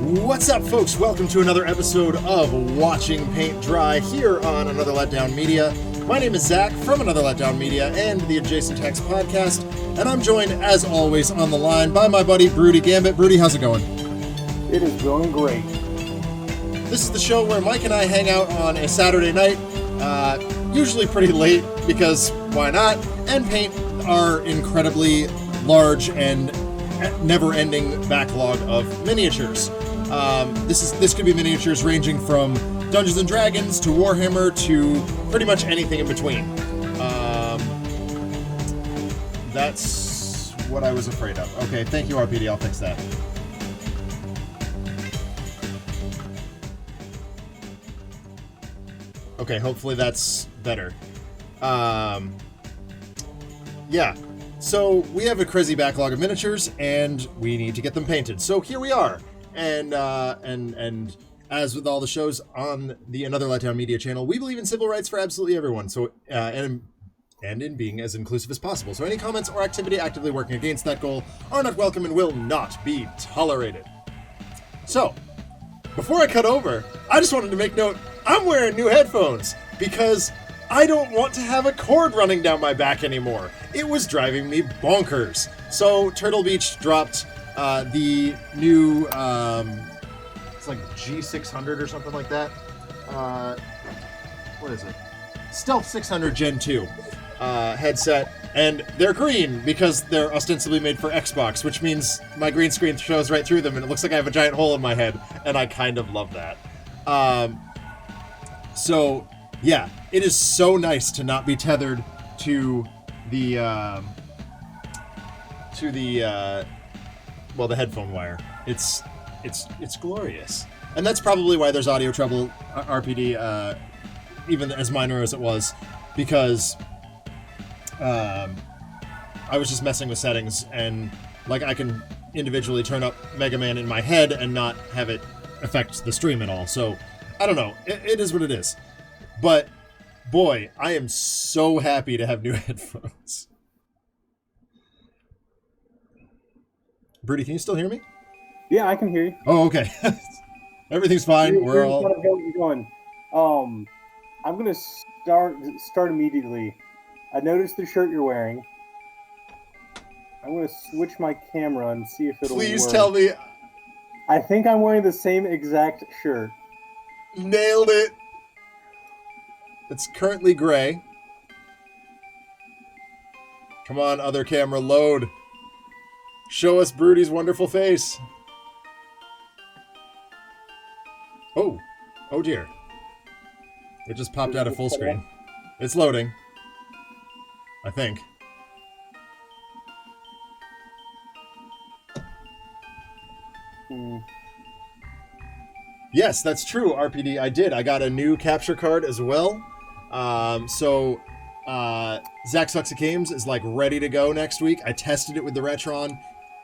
What's up, folks? Welcome to another episode of Watching Paint Dry here on Another Letdown Media. My name is Zach from Another Letdown Media and the Adjacent Text podcast, and I'm joined, as always, on the line by my buddy Broody Gambit. Broody, how's it going? It is going great. This is the show where Mike and I hang out on a Saturday night, usually pretty late, because why not, and paint our incredibly large and never-ending backlog of miniatures. This could be miniatures ranging from Dungeons and Dragons to Warhammer to pretty much anything in between. That's what I was afraid of. Okay, thank you, RPD. I'll fix that. Okay, hopefully that's better. Yeah. So we have a crazy backlog of miniatures, and we need to get them painted. So here we are. And as with all the shows on the Another Letdown Media channel, we believe in civil rights for absolutely everyone. So and in being as inclusive as possible. So any comments or activity actively working against that goal are not welcome and will not be tolerated. So before I cut over, I just wanted to make note, I'm wearing new headphones because I don't want to have a cord running down my back anymore. It was driving me bonkers. So Turtle Beach dropped the new, it's like G600 or something like that. What is it? Stealth 600 Gen 2 headset. And they're green because they're ostensibly made for Xbox, which means my green screen shows right through them and it looks like I have a giant hole in my head. And I kind of love that. So, yeah, it is so nice to not be tethered to the the headphone wire. It's glorious. And that's probably why there's audio trouble, RPD, even as minor as it was, because I was just messing with settings, and like I can individually turn up Mega Man in my head and not have it affect the stream at all. So, I don't know. It is what it is. But, boy, I am so happy to have new headphones. Broody, can you still hear me? Yeah, I can hear you. Oh, okay. Everything's fine. We're all... Going. I'm gonna start immediately. I noticed the shirt you're wearing. I'm gonna switch my camera and see if it'll work. Please tell me. I think I'm wearing the same exact shirt. Nailed it. It's currently gray. Come on, other camera, load. Show us Broody's wonderful face. Oh. Oh dear. It just popped out of full screen. It's loading. I think. Yes, that's true, RPD. I did. I got a new capture card as well. Zach Sucks at Games is like ready to go next week. I tested it with the Retron.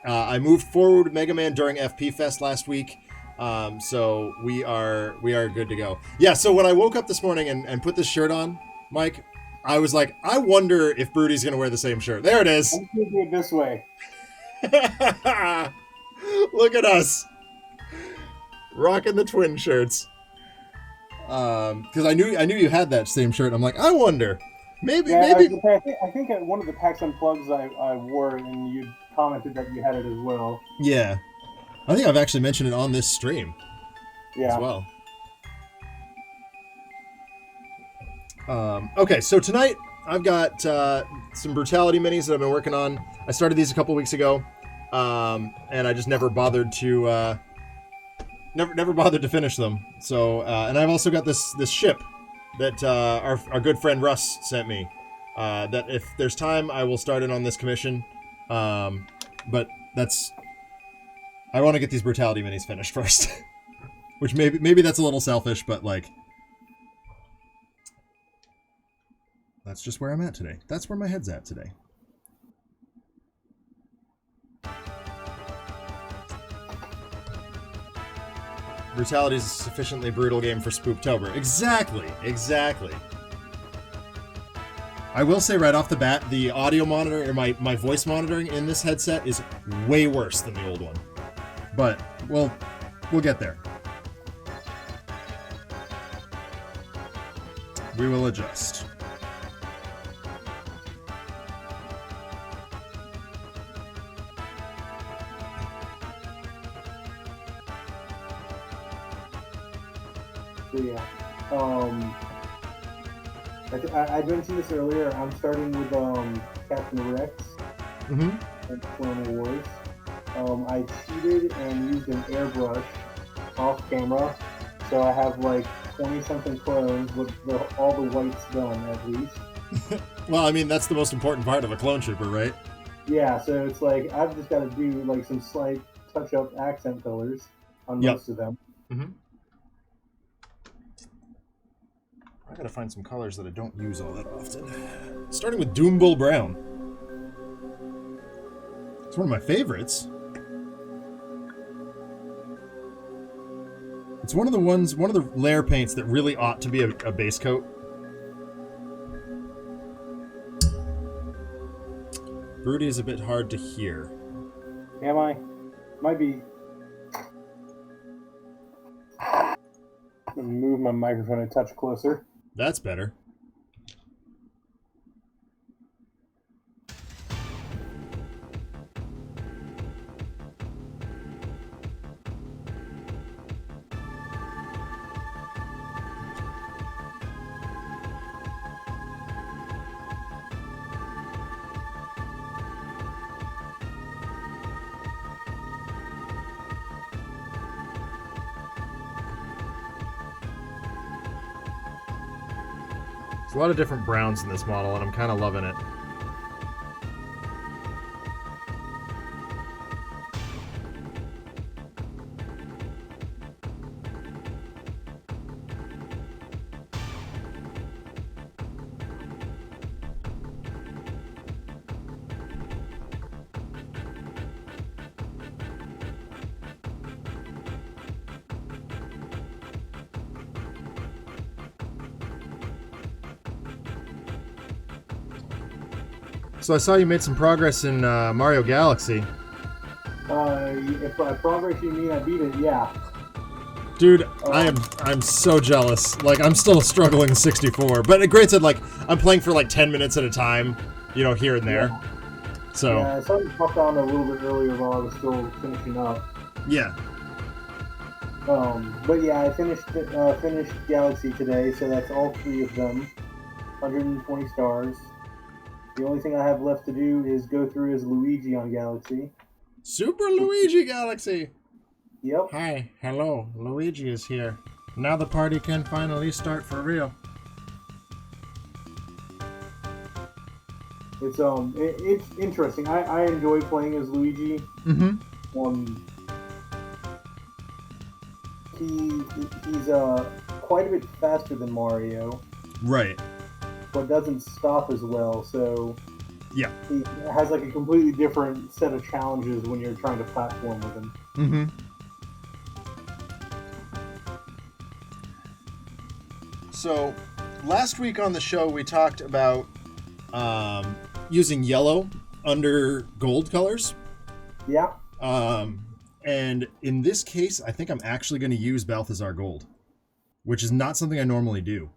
I moved forward with Mega Man during FP Fest last week. So we are good to go. Yeah, so when I woke up this morning and put this shirt on, Mike, I was like, I wonder if Broody's going to wear the same shirt. There it is. I'm going to do it this way. Look at us. Rocking the twin shirts. Because I knew you had that same shirt. I'm like, I wonder. Maybe. I think at one of the PAX Unplugs I wore it, and you commented that you had it as well. Yeah. I think I've actually mentioned it on this stream. Yeah. As well. Okay, so tonight I've got some Brutality minis that I've been working on. I started these a couple weeks ago, and I just never bothered to never bothered to finish them. So, and I've also got this ship that our good friend Russ sent me. That if there's time, I will start in on this commission. But I want to get these Brutality minis finished first. Which maybe that's a little selfish, but like, that's just where I'm at today. That's where my head's at today. Brutality is a sufficiently brutal game for Spooktober. Exactly. I will say right off the bat, the audio monitor, or my voice monitoring in this headset is way worse than the old one. But, well, We'll get there. We will adjust. So yeah, I mentioned this earlier. I'm starting with Captain Rex Mm-hmm. and Clone Wars. I cheated and used an airbrush off camera, so I have like 20 something clones with all the whites done at least. Well, I mean, that's the most important part of a clone trooper, right? Yeah, so it's like I've just got to do like some slight touch up accent colors on Yep. most of them. Mm-hmm. I gotta find some colors that I don't use all that often. Starting with Doombull Brown. It's one of my favorites. It's one of the layer paints that really ought to be a base coat. Broody is a bit hard to hear. Am I? Might be. I'm gonna move my microphone a touch closer. That's better. There's a lot of different browns in this model, and I'm kind of loving it. So I saw you made some progress in Mario Galaxy. If by progress you mean I beat it, yeah. Dude, I'm so jealous. Like, I'm still struggling in 64. But granted, like, I'm playing for like 10 minutes at a time, you know, here and there. Yeah. So Yeah, I saw you popped on a little bit earlier while I was still finishing up. yeah. But yeah, I finished Galaxy today, so that's all 3 of them. 120 stars. The only thing I have left to do is go through as Luigi on Galaxy. Super Luigi Galaxy. Yep. Hi, hello, Luigi is here. Now the party can finally start for real. It's interesting. I enjoy playing as Luigi. Mm-hmm. He's quite a bit faster than Mario, Right. but doesn't stop as well. So Yeah. he has like a completely different set of challenges when you're trying to platform with him. Mm-hmm. So, last week on the show we talked about using yellow under gold colors. Yeah. And in this case, I think I'm actually going to use Balthazar Gold, which is not something I normally do.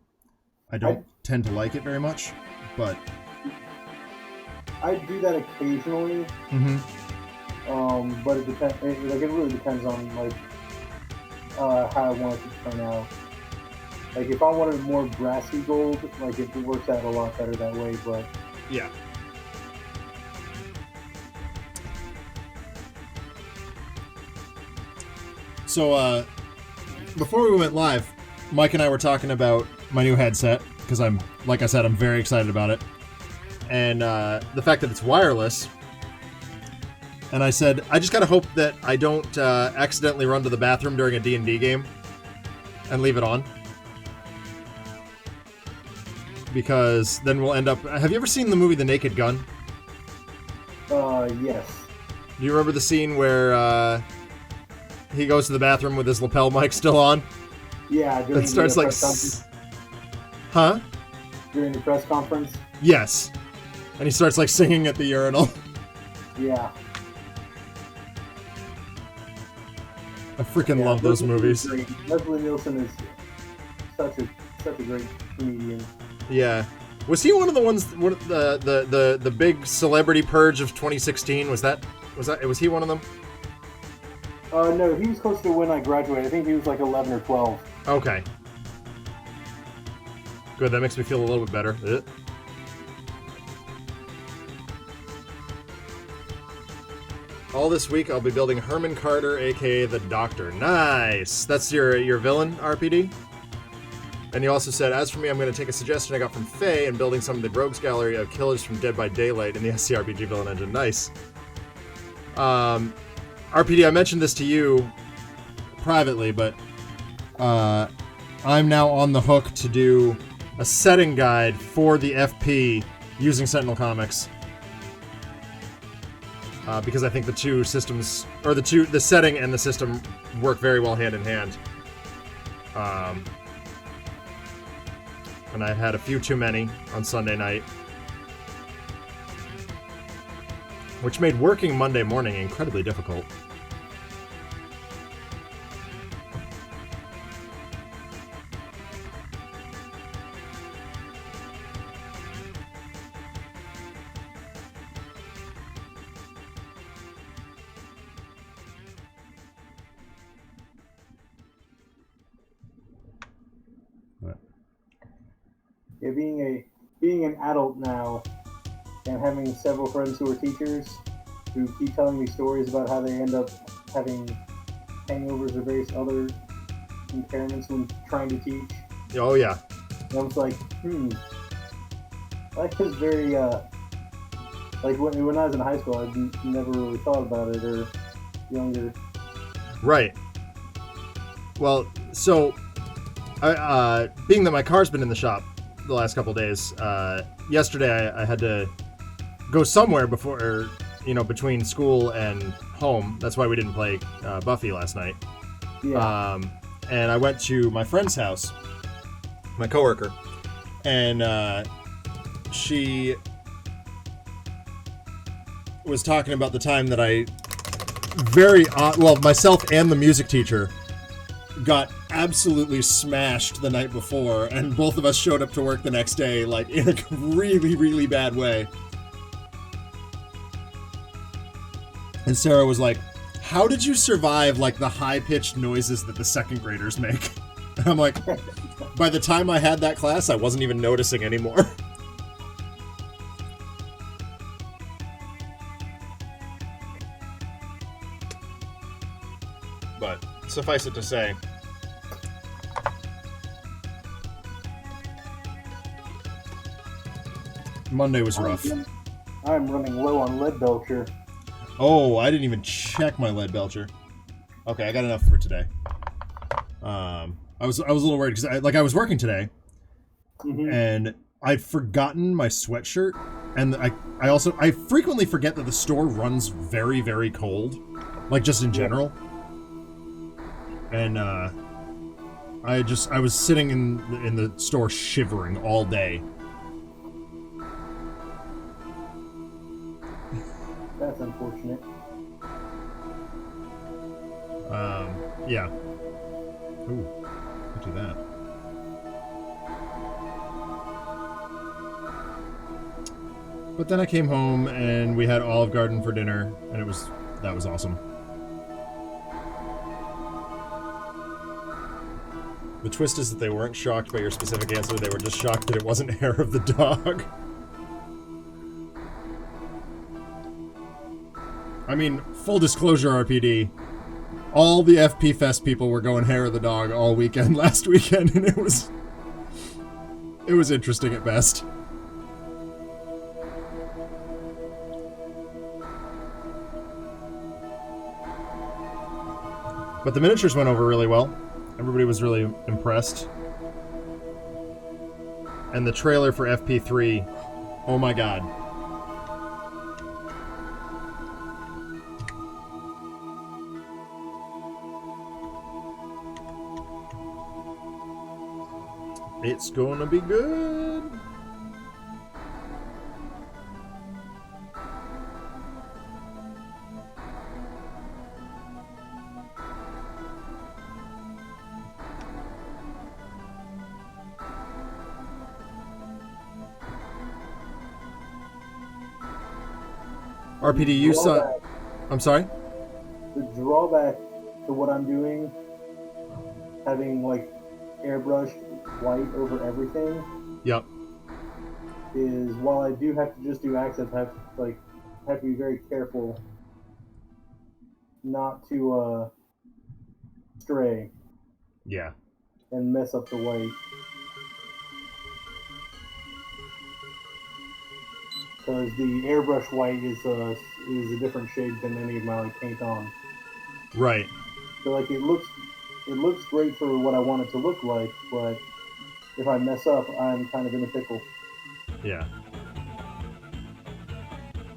I don't tend to like it very much, but I do that occasionally. Mm-hmm. But it depends. Like it really depends on like how I want it to turn out. Like if I wanted more brassy gold, like it works out a lot better that way. But Yeah. So, before we went live, Mike and I were talking about my new headset, because like I said, I'm very excited about it. And the fact that it's wireless. And I said, I just gotta hope that I don't accidentally run to the bathroom during a D&D game and leave it on. Because then we'll end up... Have you ever seen the movie The Naked Gun? yes. Do you remember the scene where he goes to the bathroom with his lapel mic still on? Yeah. During It starts the like... press conference. Huh? During the press conference. Yes. And he starts like singing at the urinal. Yeah. I freaking love those movies. Great. Leslie Nielsen is such a great comedian. Yeah. Was he one of the ones? The big celebrity purge of 2016? Was he one of them? No, he was close to when I graduated. I think he was like 11 or 12. Okay. Good. That makes me feel a little bit better. Ugh. All this week, I'll be building Herman Carter, aka the Doctor. Nice. That's your villain, RPD. And he also said, as for me, I'm going to take a suggestion I got from Faye and building some of the Rogues Gallery of killers from Dead by Daylight in the SCRPG villain engine. Nice. RPD, I mentioned this to you privately, but I'm now on the hook to do a setting guide for the FP using Sentinel Comics. Because I think the two systems, or the setting and the system work very well hand in hand. And I had a few too many on Sunday night, which made working Monday morning incredibly difficult. Yeah, being an adult now and having several friends who are teachers who keep telling me stories about how they end up having hangovers or various other impairments when trying to teach. Oh yeah. And I was like, life is very like when I was in high school, I never really thought about it, or younger. Right. Well, so being that my car's been in the shop the last couple days, yesterday I had to go somewhere before, between school and home. That's why we didn't play Buffy last night. Yeah. And I went to my friend's house, my coworker, and she was talking about the time that I myself and the music teacher got absolutely smashed the night before, and both of us showed up to work the next day, like, in a really, really bad way. And Sarah was like, how did you survive, like, the high-pitched noises that the second graders make? And I'm like, by the time I had that class, I wasn't even noticing anymore. But suffice it to say, Monday was rough. I'm running low on lead belcher. Oh, I didn't even check my lead belcher. Okay, I got enough for today. I was a little worried because I was working today, and I'd forgotten my sweatshirt, and I frequently forget that the store runs very, very cold, like just in general. And I was sitting in the store shivering all day. That's unfortunate. Yeah. Ooh, could do that. But then I came home and we had Olive Garden for dinner, and that was awesome. The twist is that they weren't shocked by your specific answer, they were just shocked that it wasn't hair of the dog. I mean, full disclosure, RPD, all the FP Fest people were going hair of the dog all weekend last weekend, and it was interesting at best. But the miniatures went over really well. Everybody was really impressed. And the trailer for FP3, oh my god. It's gonna be good. RPD, you saw. I'm sorry. The drawback to what I'm doing, having like airbrushed white over everything, Yep. is while I do have to just do accents, I have to be very careful not to stray Yeah. and mess up the white. Because the airbrush white is a different shade than any of my like paint on. Right. So like it looks great for what I want it to look like, but if I mess up, I'm kind of in a pickle. Yeah.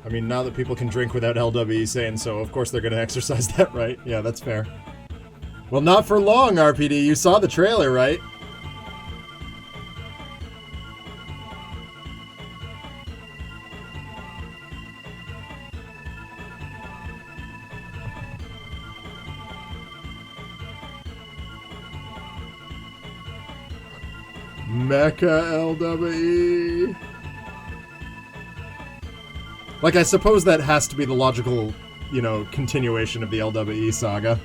I mean, now that people can drink without LWE saying so, of course they're going to exercise that right. Yeah, that's fair. Well, not for long, RPD. You saw the trailer, right? Mecha LWE. Like, I suppose that has to be the logical, continuation of the LWE saga.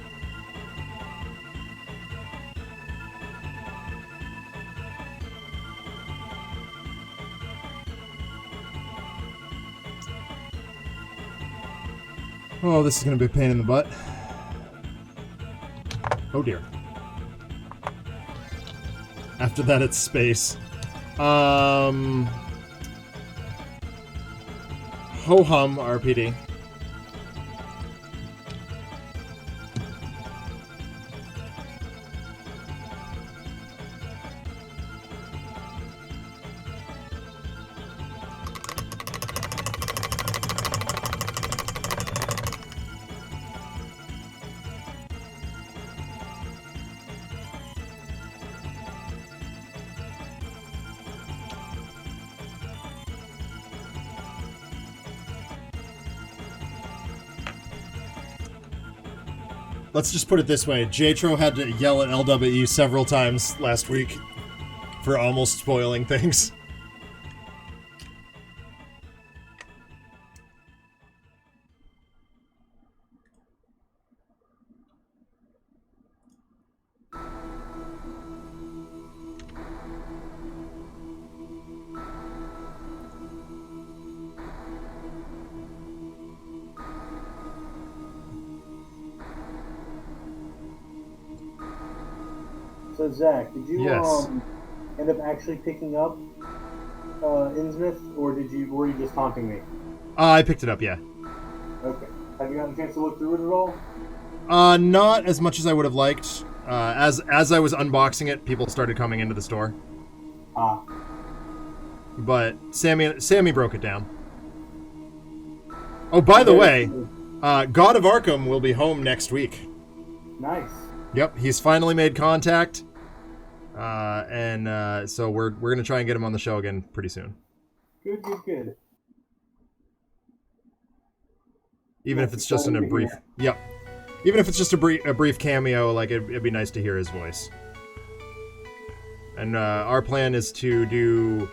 Oh, this is going to be a pain in the butt. Oh dear. After that, it's space. Ho-hum, RPD. Let's just put it this way. Jatro had to yell at LWE several times last week for almost spoiling things. So Zach, did you Yes. end up actually picking up Innsmouth, or were you just taunting me? I picked it up, yeah. Okay. Have you gotten a chance to look through it at all? Not as much as I would have liked. As I was unboxing it, people started coming into the store. Ah. But Sammy broke it down. Oh, by the way, God of Arkham will be home next week. Nice. Yep, he's finally made contact. And so we're gonna try and get him on the show again pretty soon. Good. Even if it's just in a brief. Yep. Even if it's just a brief cameo, like it'd be nice to hear his voice. And our plan is to do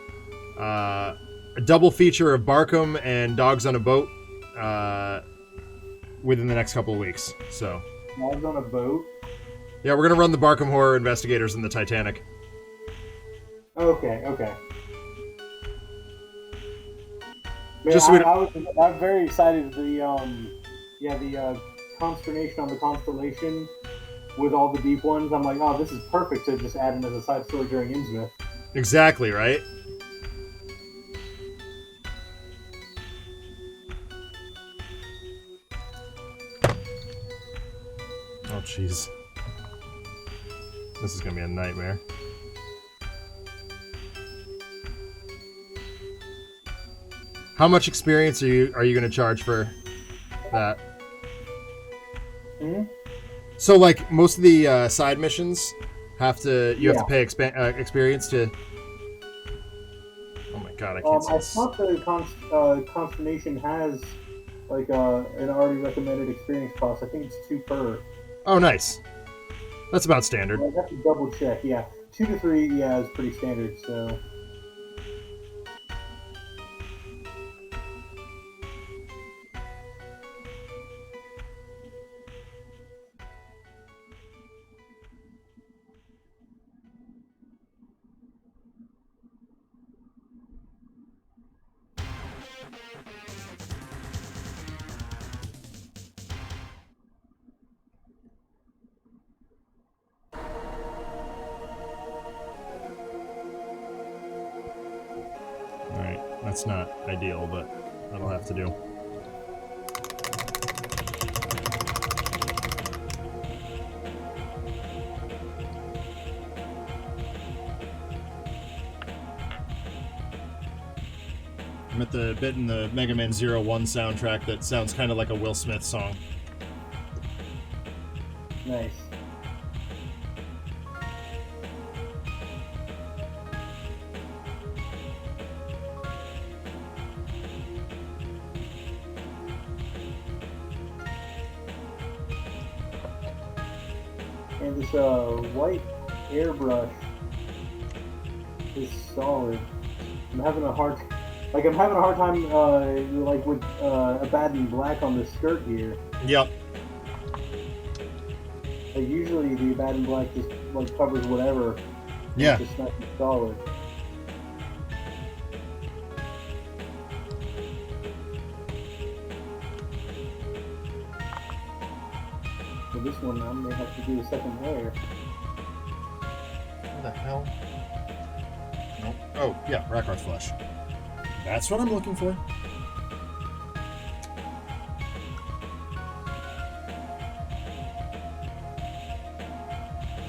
a double feature of Barkham and Dogs on a Boat within the next couple of weeks. So. Dogs on a Boat? Yeah, we're gonna run the Barkham Horror Investigators in the Titanic. Okay. Man, Just so I'm very excited. The consternation on the Constellation with all the deep ones. I'm like, oh, this is perfect to just add in as a side story during Innsmouth. Exactly, right? Oh, jeez. This is gonna be a nightmare. How much experience are you going to charge for that? Hmm? So, like, most of the side missions have to to pay experience to. Oh my god, I can't. I thought the Consternation has like an already recommended experience cost. I think it's 2 per. Oh, nice. That's about standard. I have to double check. Yeah, 2 to 3. Yeah, is pretty standard. So. That's not ideal, but that'll have to do. I'm at the bit in the Mega Man Zero 1 soundtrack that sounds kind of like a Will Smith song. Nice. And this white airbrush is solid. I'm having a hard time like with Abaddon Black on the skirt here. Yep. Like usually the Abaddon Black just like covers whatever. Yeah. It's just not solid. For this one, I may have to do a second layer. What the hell? Nope. Oh, yeah, Rakarth Flesh. That's what I'm looking for.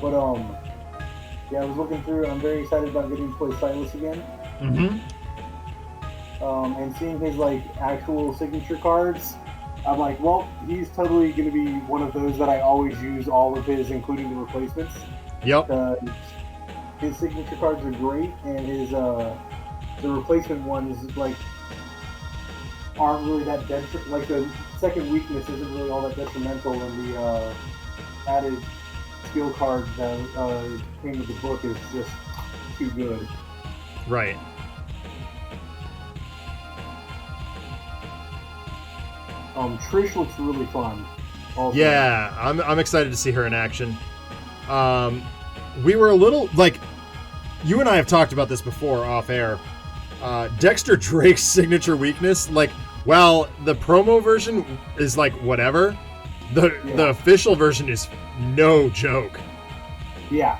But yeah, I was looking through. I'm very excited about getting to play Silas again. Mm-hmm. And seeing his like actual signature cards, I'm like, well, he's totally going to be one of those that I always use all of his, including the replacements. Yep. His signature cards are great, and his the replacement ones like aren't really that detrimental. Like the second weakness isn't really all that detrimental, and the added skill card that came with the book is just too good. Right. Trish looks really fun. Also. Yeah, I'm excited to see her in action. We were a little like, you and I have talked about this before off air. Dexter Drake's signature weakness, like, while the promo version is like whatever, the official version is no joke. Yeah.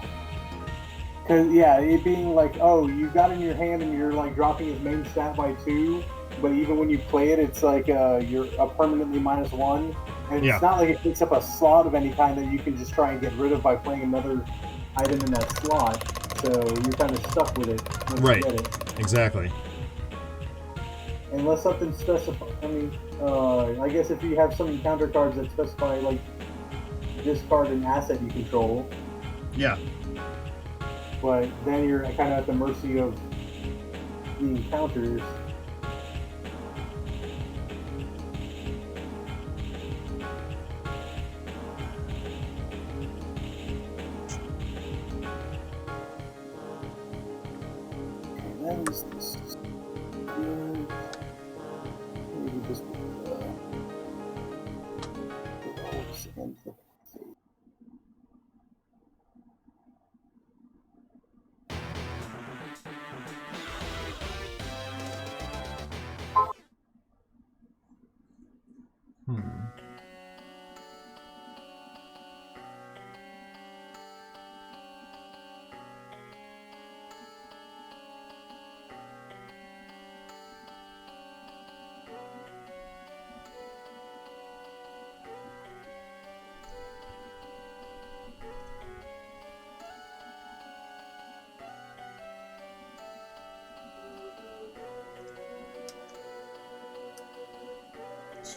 Cause it being like, oh, you got it in your hand and you're like dropping his main stat by 2, but even when you play it, it's like you're a permanently -1, and it's not like it takes up a slot of any kind that you can just try and get rid of by playing another item in that slot. So you're kind of stuck with it when you get it. Exactly. Unless something specified. I mean, I guess if you have some encounter cards that specify like discard an asset you control. Yeah. But then you're kind of at the mercy of the encounters. That is this. Maybe this would the hopes and the faith.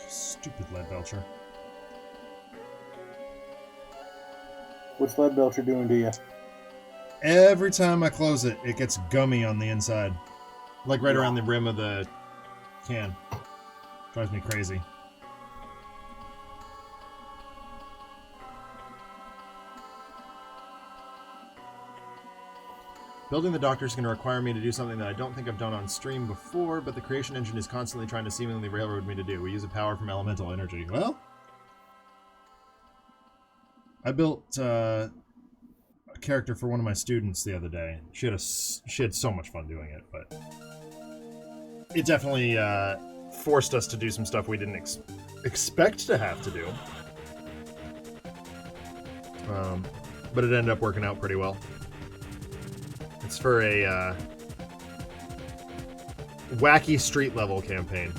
Stupid Lead Belcher. What's Lead Belcher doing to you? Every time I close it, it gets gummy on the inside. Like right around the rim of the can. Drives me crazy. Building the Doctor is going to require me to do something that I don't think I've done on stream before, but the creation engine is constantly trying to seemingly railroad me to do. We use a power from elemental energy. Well, I built a character for one of my students the other day. She had so much fun doing it, but it definitely forced us to do some stuff we didn't expect to have to do. But it ended up working out pretty well. It's for a wacky street level campaign.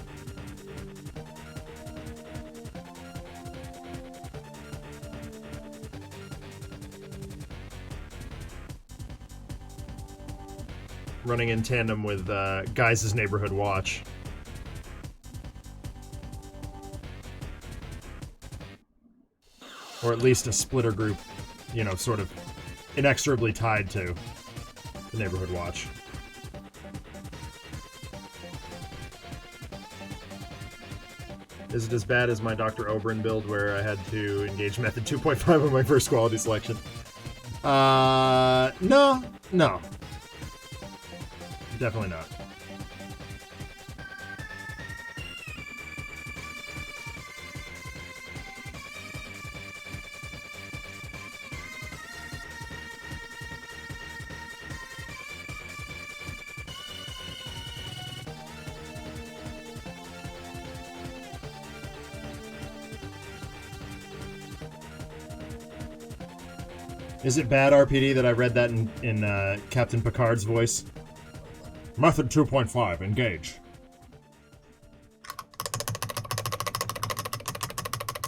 Running in tandem with Guys' Neighborhood Watch. Or at least a splitter group, you know, sort of inexorably tied to the Neighborhood Watch. Is it as bad as my Dr. Oberon build where I had to engage method 2.5 on my first quality selection? No. Definitely not. Is it bad, RPD, that I read that in Captain Picard's voice? Method 2.5, engage.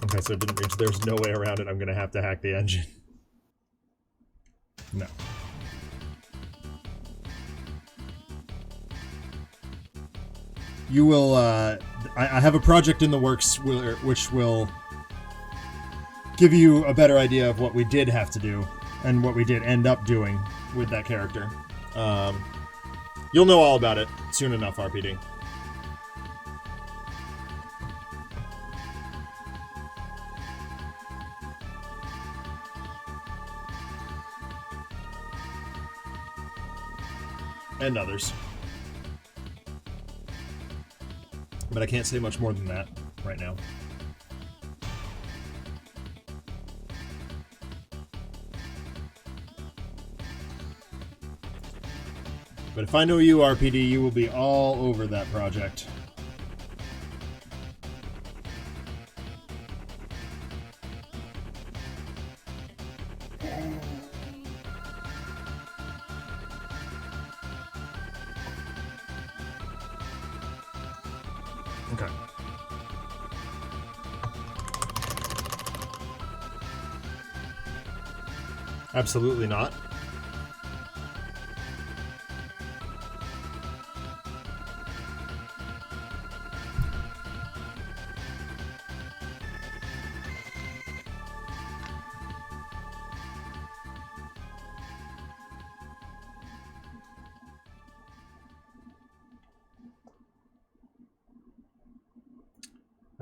Okay, so it didn't reach. There's no way around it. I'm gonna have to hack the engine. No. You will, I have a project in the works which will give you a better idea of what we did have to do and what we did end up doing with that character. You'll know all about it soon enough, RPD. And others. But I can't say much more than that right now. But if I know you, RPD, you will be all over that project. Okay. Absolutely not.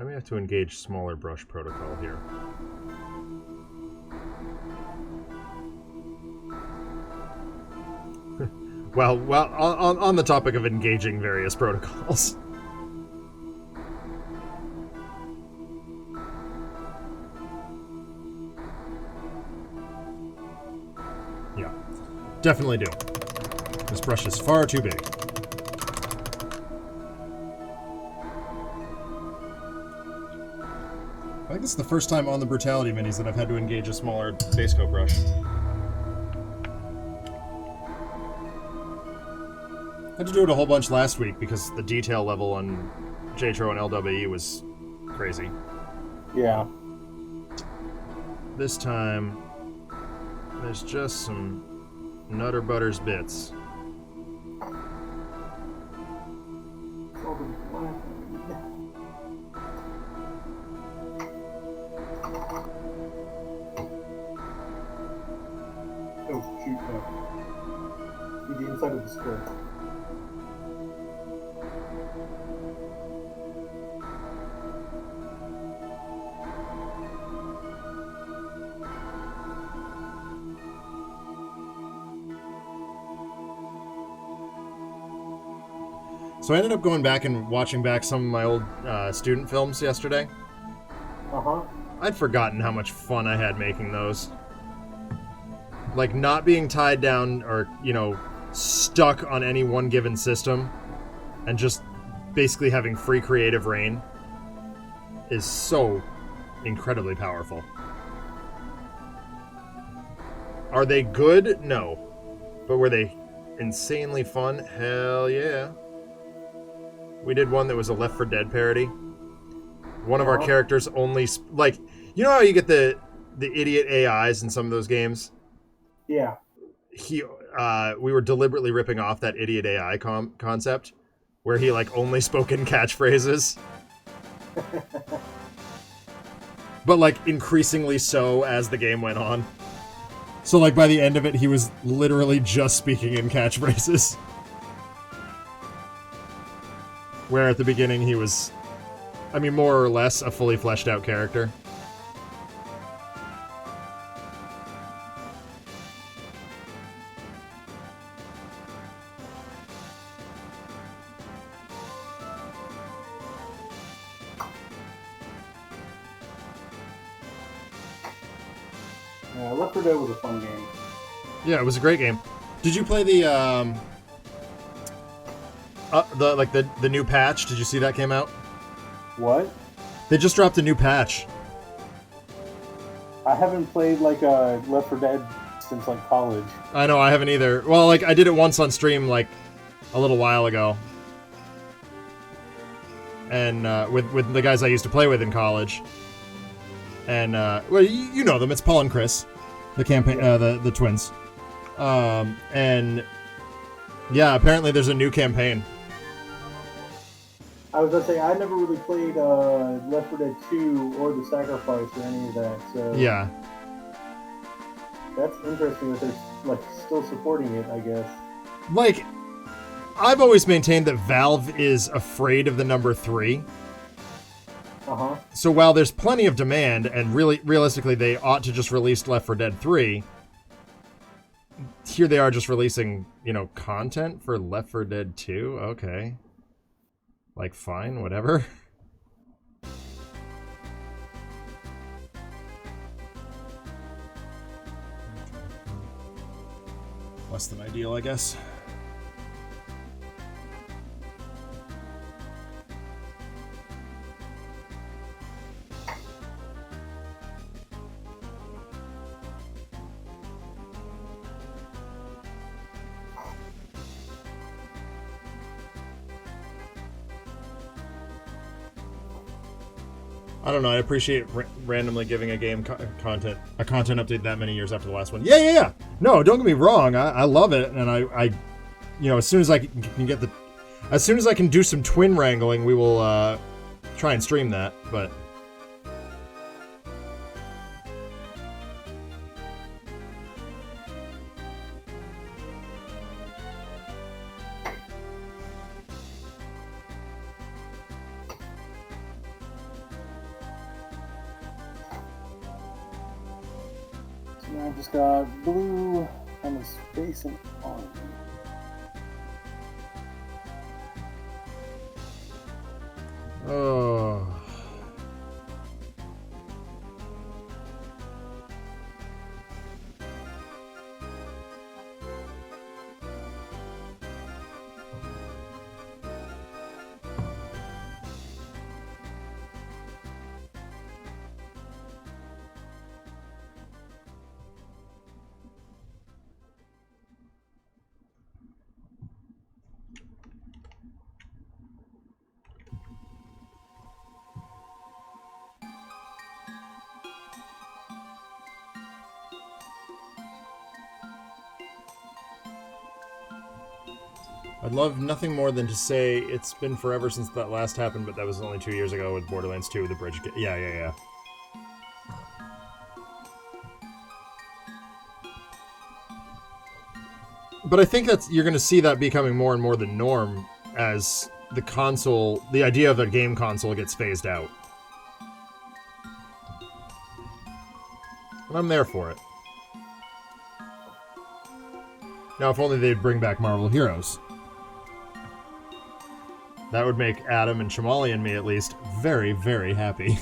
I may have to engage smaller brush protocol here. well, on the topic of engaging various protocols. Yeah, definitely do. This brush is far too big. I think this is the first time on the Brutality minis that I've had to engage a smaller base coat brush. I had to do it a whole bunch last week because the detail level on JTRO and LWE was crazy. Yeah. This time, there's just some Nutter Butters bits. Oh, shoot, no. Be the inside of the skirt. So I ended up going back and watching back some of my old student films yesterday. Uh-huh. I'd forgotten how much fun I had making those. Like, not being tied down or, you know, stuck on any one given system and just basically having free creative reign is so incredibly powerful. Are they good? No. But were they insanely fun? Hell yeah. We did one that was a Left 4 Dead parody. One of our characters only you know how you get the idiot AIs in some of those games? Yeah. We were deliberately ripping off that idiot AI concept, where he like only spoke in catchphrases. But like increasingly so as the game went on. So like by the end of it, he was literally just speaking in catchphrases. Where at the beginning he was, I mean, more or less a fully fleshed out character. Yeah, Left 4 Dead was a fun game. Yeah, it was a great game. Did you play the new patch? Did you see that came out? What? They just dropped a new patch. I haven't played like Left 4 Dead since like college. I know, I haven't either. Well, like I did it once on stream like a little while ago. And with the guys I used to play with in college. And well, you know them. It's Paul and Chris, the campaign, the twins. And yeah, apparently there's a new campaign. I was gonna say I never really played Left 4 Dead 2 or The Sacrifice or any of that. So Yeah. that's interesting that they're like still supporting it. I guess. Like, I've always maintained that Valve is afraid of the number 3. So while there's plenty of demand, and really, realistically, they ought to just release Left 4 Dead 3, here they are just releasing, you know, content for Left 4 Dead 2? Okay. Like, fine, whatever. Less than ideal, I guess. I don't know. I appreciate randomly giving a game content update that many years after the last one. Yeah. No, don't get me wrong. I love it, and I, you know, as soon as I can do some twin wrangling, we will try and stream that. But I just got blue on the space and orange. oh. I'd love nothing more than to say it's been forever since that last happened, but that was only 2 years ago with Borderlands 2, the bridge. Yeah. But I think you're going to see that becoming more and more the norm as the idea of a game console gets phased out. And I'm there for it. Now, if only they'd bring back Marvel Heroes. That would make Adam and Shamali and me, at least, very, very happy.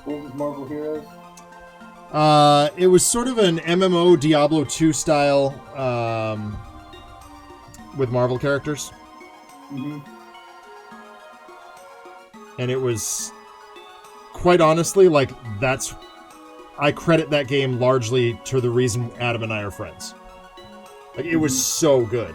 What was Marvel Heroes? It was sort of an MMO Diablo 2 style, with Marvel characters. Mm-hmm. And it was, quite honestly, like, I credit that game largely to the reason Adam and I are friends. Like, it was so good.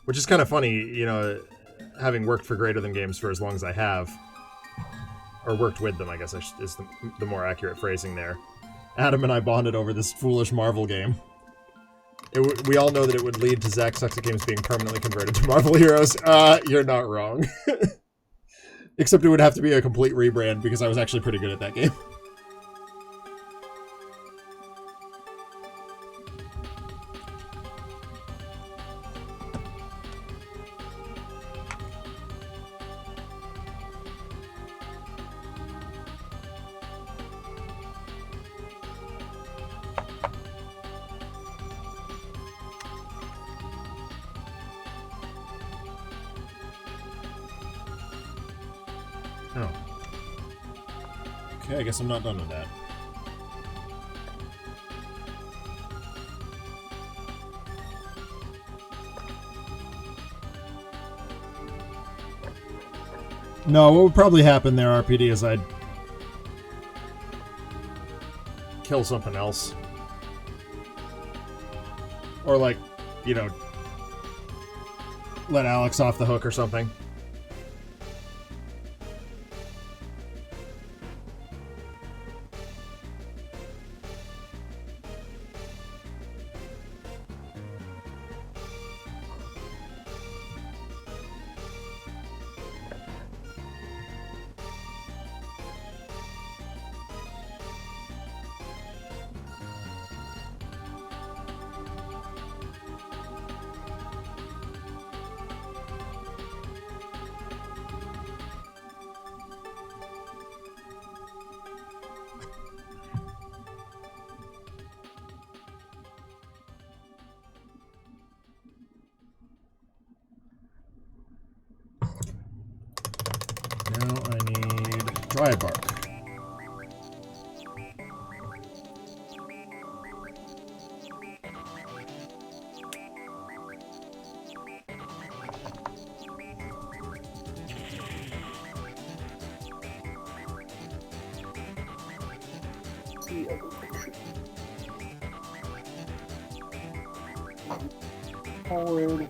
Which is kind of funny, you know, having worked for Greater Than Games for as long as I have, or worked with them, I guess is the more accurate phrasing there. Adam and I bonded over this foolish Marvel game. We all know that it would lead to Zach Sucks at Games being permanently converted to Marvel Heroes. You're not wrong. Except it would have to be a complete rebrand, because I was actually pretty good at that game. Oh. Okay, I guess I'm not done with that. No, what would probably happen there, RPD, is I'd kill something else. Or, like, you know, let Alex off the hook or something. Now I need dry bark. Forward.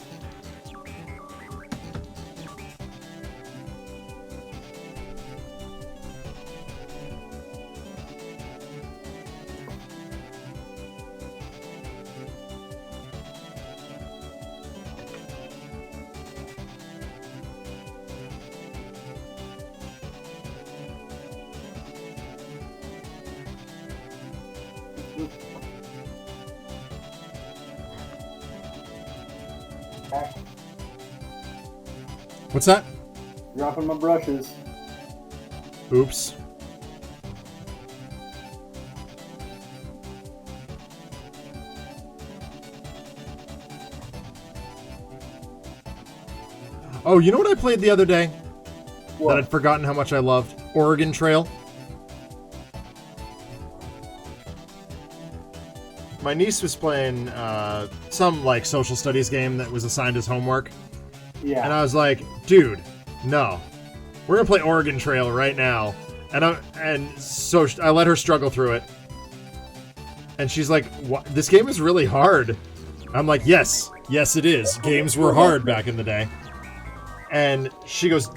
Back. What's that? Dropping my brushes. Oops. Oh, you know what I played the other day? What? That I'd forgotten how much I loved? Oregon Trail. My niece was playing some, like, social studies game that was assigned as homework. Yeah. And I was like, dude, no. We're gonna play Oregon Trail right now. And so I let her struggle through it. And she's like, what? This game is really hard. I'm like, yes, it is. Games were hard back in the day. And she goes,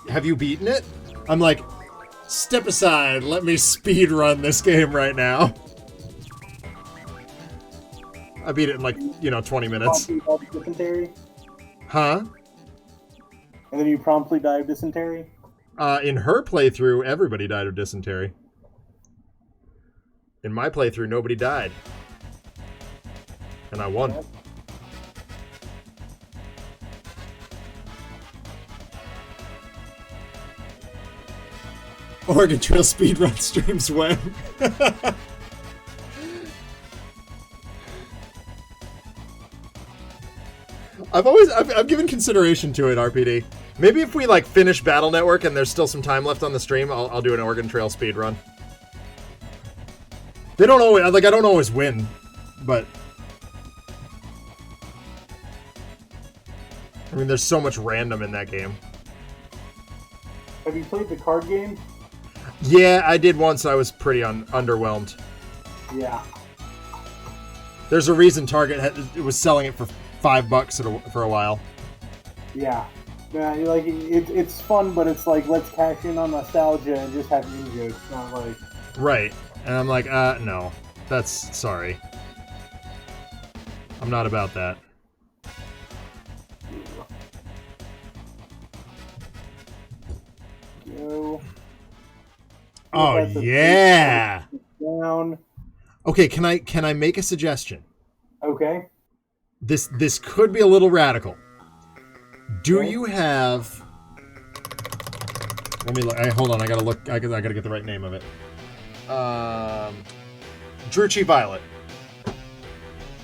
have you beaten it? I'm like, step aside, let me speed run this game right now. I beat it in, like, 20 minutes. Promptly died of dysentery? Huh? And then you promptly died of dysentery? In her playthrough, everybody died of dysentery. In my playthrough, nobody died. And I won. Yep. Oregon Trail speedrun streams when? I've given consideration to it, RPD. Maybe if we, like, finish Battle Network and there's still some time left on the stream, I'll do an Oregon Trail speedrun. They don't always, like, I don't always win, but I mean, there's so much random in that game. Have you played the card game? Yeah, I did once. I was pretty underwhelmed. Yeah. There's a reason Target was selling it for $5 for a while. Yeah. Yeah, like it's fun, but it's like let's cash in on nostalgia and just have in jokes, not like. Right, and I'm like, no, that's sorry. I'm not about that. Go. Oh yeah. Down. Okay, can I make a suggestion? Okay. This could be a little radical. Do you have? Let me look. Hold on. I gotta look. I gotta get the right name of it. Druchii Violet.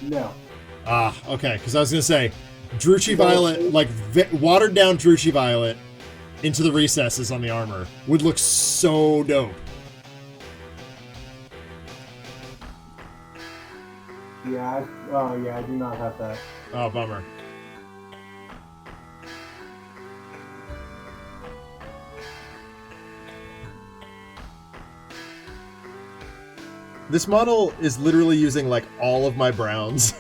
No. Ah, okay. Because I was gonna say, Druchii Violet, like watered down Druchii Violet into the recesses on the armor would look so dope. Yeah. I do not have that. Oh, bummer. This model is literally using, like, all of my browns.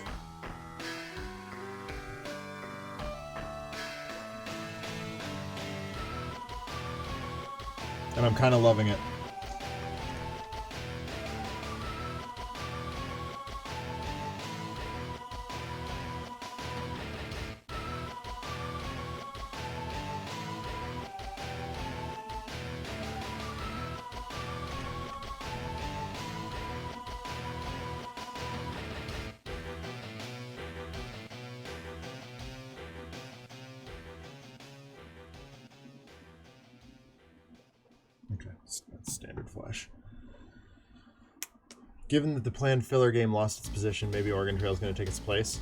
And I'm kind of loving it. Okay, that's standard Flash. Given that the planned filler game lost its position, maybe Oregon Trail is going to take its place.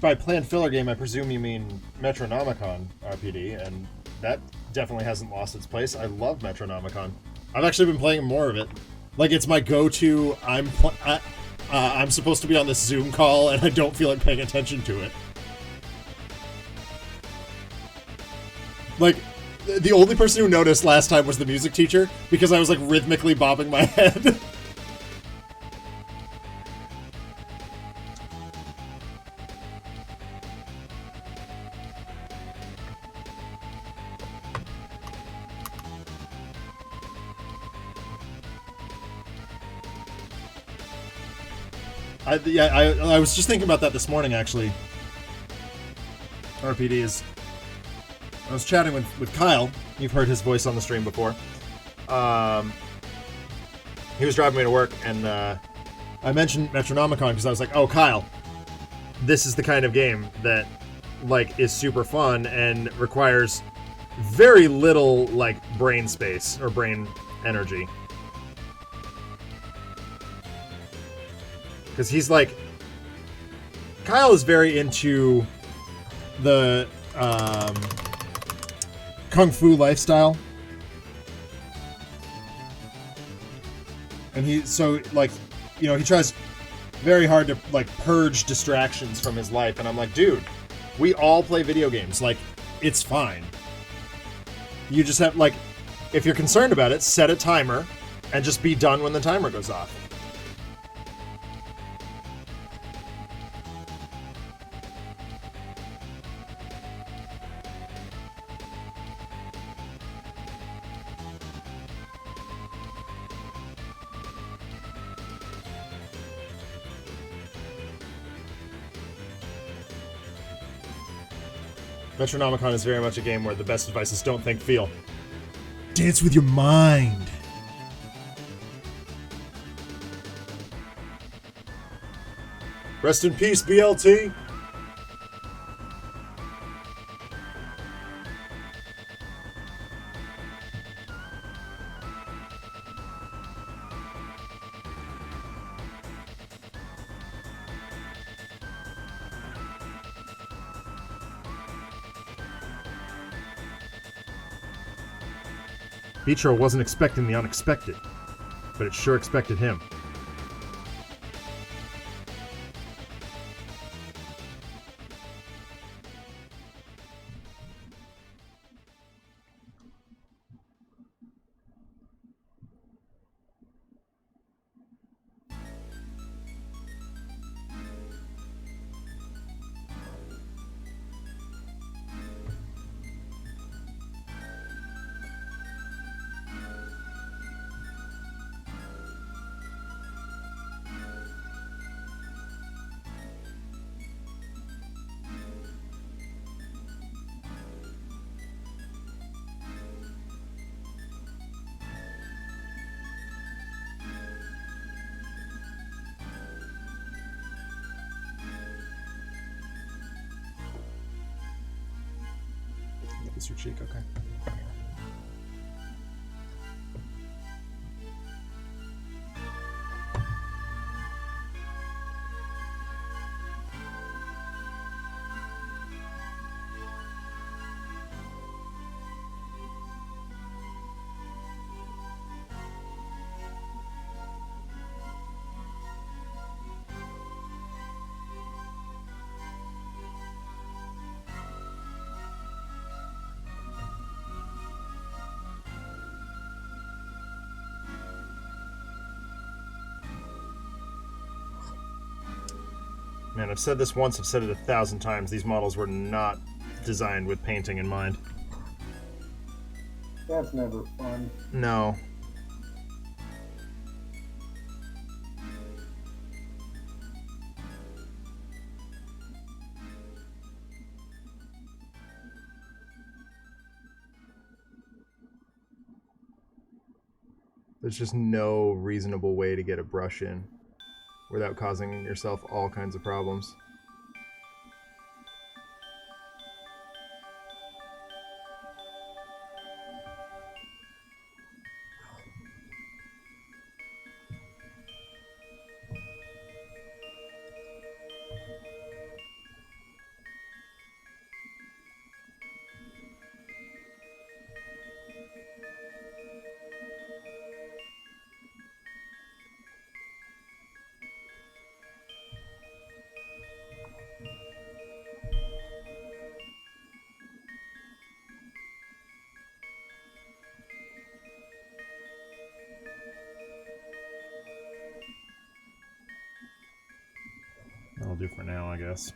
By planned filler game, I presume you mean Metronomicon RPD, and that definitely hasn't lost its place. I love Metronomicon. I've actually been playing more of it. Like, it's my go-to. I'm supposed to be on this Zoom call, and I don't feel like paying attention to it. Like, the only person who noticed last time was the music teacher, because I was, like, rhythmically bobbing my head. I was just thinking about that this morning, actually. RPD is... I was chatting with Kyle. You've heard his voice on the stream before. He was driving me to work, and I mentioned Metronomicon because I was like, oh, Kyle, this is the kind of game that, like, is super fun and requires very little, like, brain space or brain energy. Because he's like... Kyle is very into the Kung Fu lifestyle. And he, so, like, you know, he tries very hard to, like, purge distractions from his life. And I'm like, dude, we all play video games. Like, it's fine. You just have, like, if you're concerned about it, set a timer and just be done when the timer goes off. Metronomicon is very much a game where the best advice is don't think, feel. Dance with your mind. Rest in peace, BLT. Beecher wasn't expecting the unexpected, but it sure expected him. This your cheek, okay. Man, I've said this once, I've said it 1,000 times. These models were not designed with painting in mind. That's never fun. No. There's just no reasonable way to get a brush in without causing yourself all kinds of problems. That'll do for now, I guess.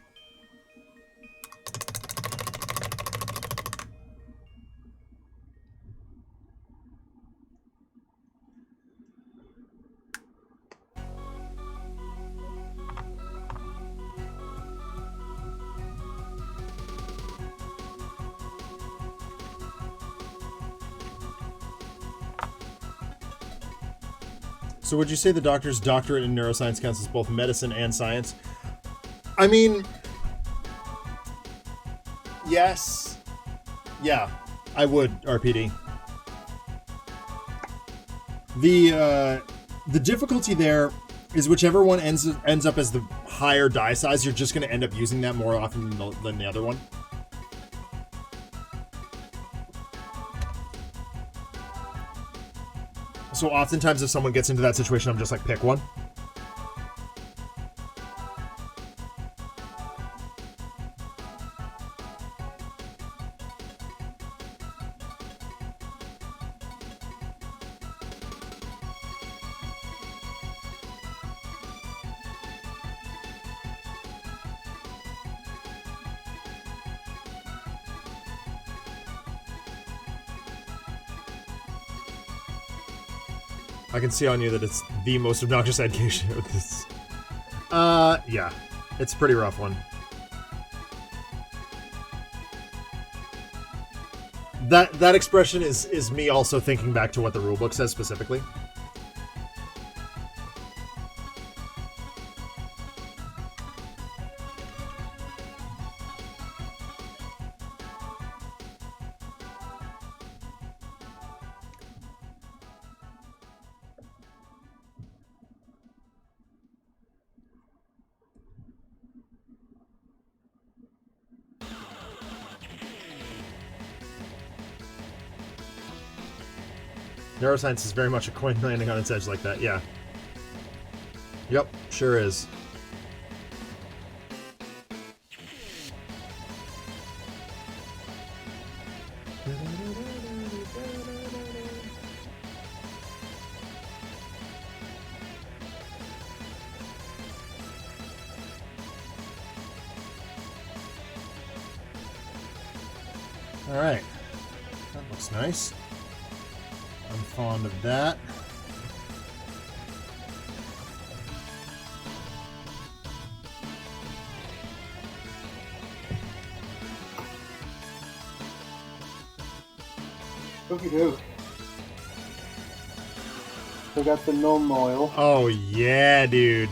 So would you say the doctor's doctorate in neuroscience counts as both medicine and science? I mean, yes. Yeah, I would, RPD. The difficulty there is whichever one ends up as the higher die size, you're just going to end up using that more often than the other one. So oftentimes if someone gets into that situation, I'm just like, pick one. I can see on you that it's the most obnoxious education with this. Yeah. It's a pretty rough one. That expression is me also thinking back to what the rulebook says specifically. Neuroscience is very much a coin landing on its edge like that, yeah. Yep, sure is. All right, that looks nice. I'm fond of that. Okie doke. So we got the gnome oil. Oh yeah, dude.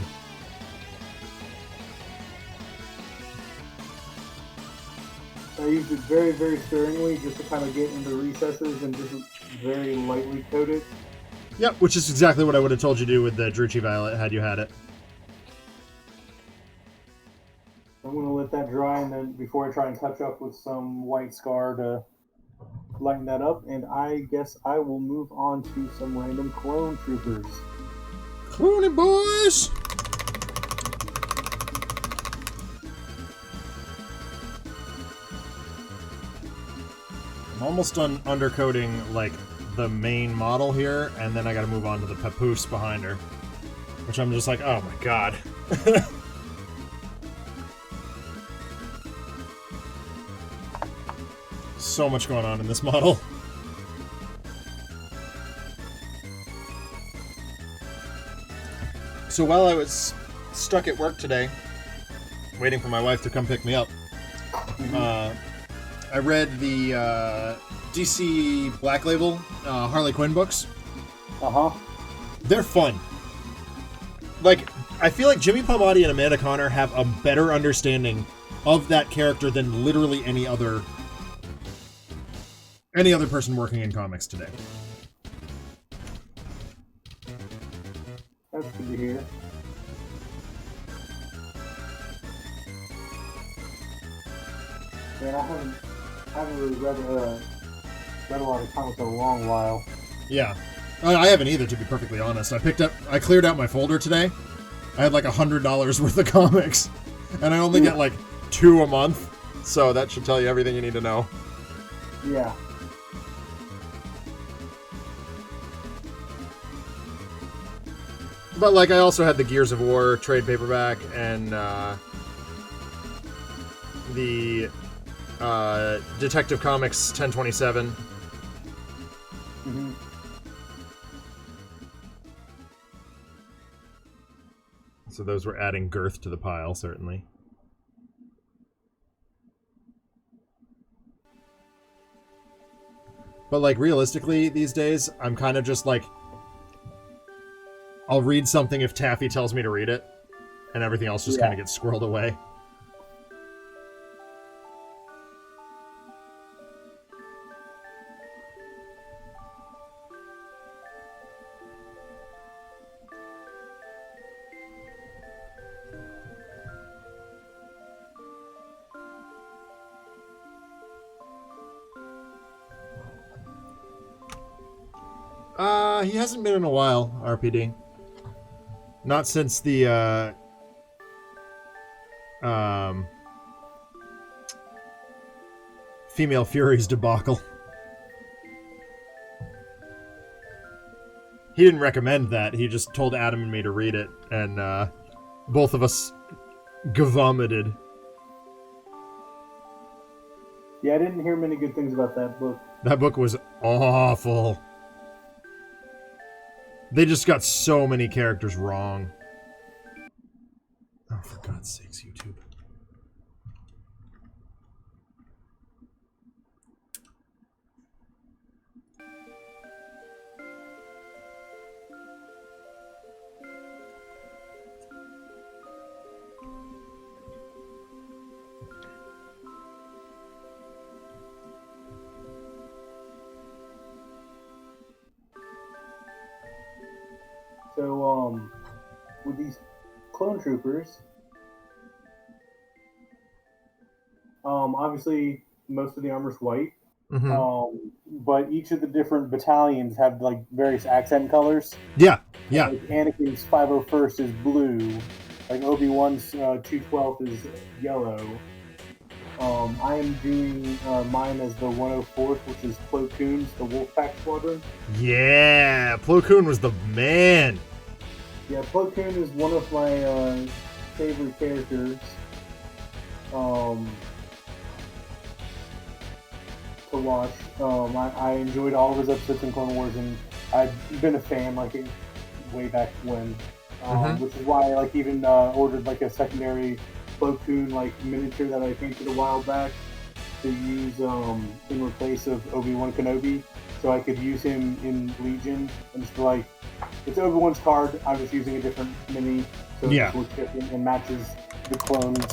I used it very, very sparingly just to kind of get into recesses and just very lightly coat it. Yep, which is exactly what I would have told you to do with the Druchii Violet had you had it. I'm going to let that dry, and then before I try and touch up with some white scar to lighten that up, and I guess I will move on to some random clone troopers. Cloning boys! I'm almost done undercoating, like, the main model here, and then I gotta move on to the papoose behind her. Which I'm just like, oh my god. So much going on in this model. So while I was stuck at work today, waiting for my wife to come pick me up, I read the DC Black Label Harley Quinn books. They're fun. Like, I feel like Jimmy Palmiotti and Amanda Conner have a better understanding of that character than literally any other person working in comics today. That's good to hear. Man, I haven't really read a lot of comics in a long while. Yeah. I haven't either, to be perfectly honest. I cleared out my folder today. I had like $100 worth of comics. And I only get like 2 a month. So that should tell you everything you need to know. Yeah. But like, I also had the Gears of War trade paperback and the Detective Comics 1027. Mm-hmm. So those were adding girth to the pile, certainly. But like, realistically, these days, I'm kind of just like, I'll read something if Taffy tells me to read it, and everything else just kind of gets squirreled away. He hasn't been in a while, RPD. Not since the, Female Furies debacle. He didn't recommend that. He just told Adam and me to read it, and, both of us vomited. Yeah, I didn't hear many good things about that book. That book was awful. They just got so many characters wrong. Oh, for God's sakes, YouTube. So, with these clone troopers, obviously most of the armor's white, but each of the different battalions have like various accent colors. Yeah, yeah. Like Anakin's 501st is blue, like Obi-Wan's 212th is yellow. I am doing mine as the 104th, which is Plo Koon's, the Wolfpack Squadron. Yeah, Plo Koon was the man. Yeah, Plo Koon is one of my favorite characters to watch. I enjoyed all of his episodes in Clone Wars, and I've been a fan like way back when, which is why I like even ordered like a secondary Plo Koon like miniature that I painted a while back to use in replace of Obi-Wan Kenobi, so I could use him in Legion and just like, it's Obi-Wan's card, I'm just using a different mini, so it just looks different and matches the clones.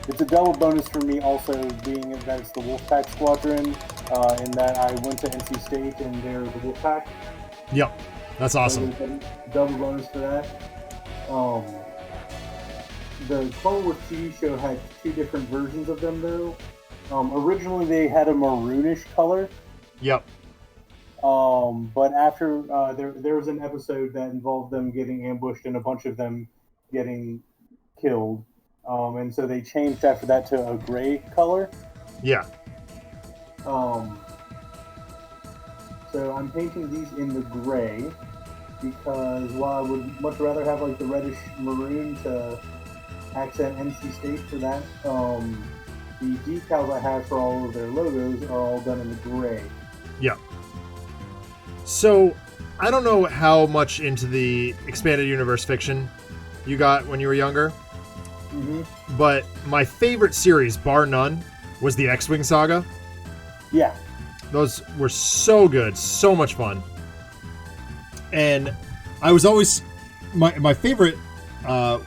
it's a double bonus for me also being that it's the Wolfpack Squadron, in that I went to NC State and they're the Wolfpack. Yep, that's So awesome. there's a double bonus for that. The Clone Wars TV show had two different versions of them though. Originally they had a maroonish color. Yep. But after there was an episode that involved them getting ambushed and a bunch of them getting killed, and so they changed after that to a gray color. Yeah. So I'm painting these in the gray because while I would much rather have like the reddish maroon to accent NC State for that, the decals I have for all of their logos are all done in the gray. Yeah. So, I don't know how much into the expanded universe fiction you got when you were younger, but my favorite series, bar none, was the X-Wing saga. Yeah. Those were so good, so much fun. And I was always my favorite my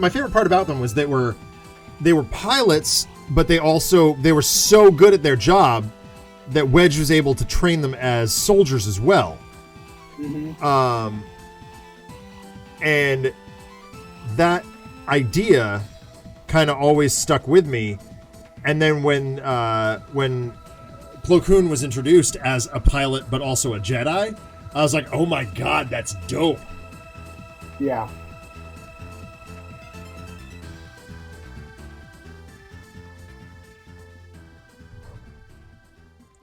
favorite part about them was they were pilots, but they were so good at their job that Wedge was able to train them as soldiers as well. And that idea kind of always stuck with me. And then when Plo Koon was introduced as a pilot but also a Jedi, I was like, oh my god, that's dope. Yeah.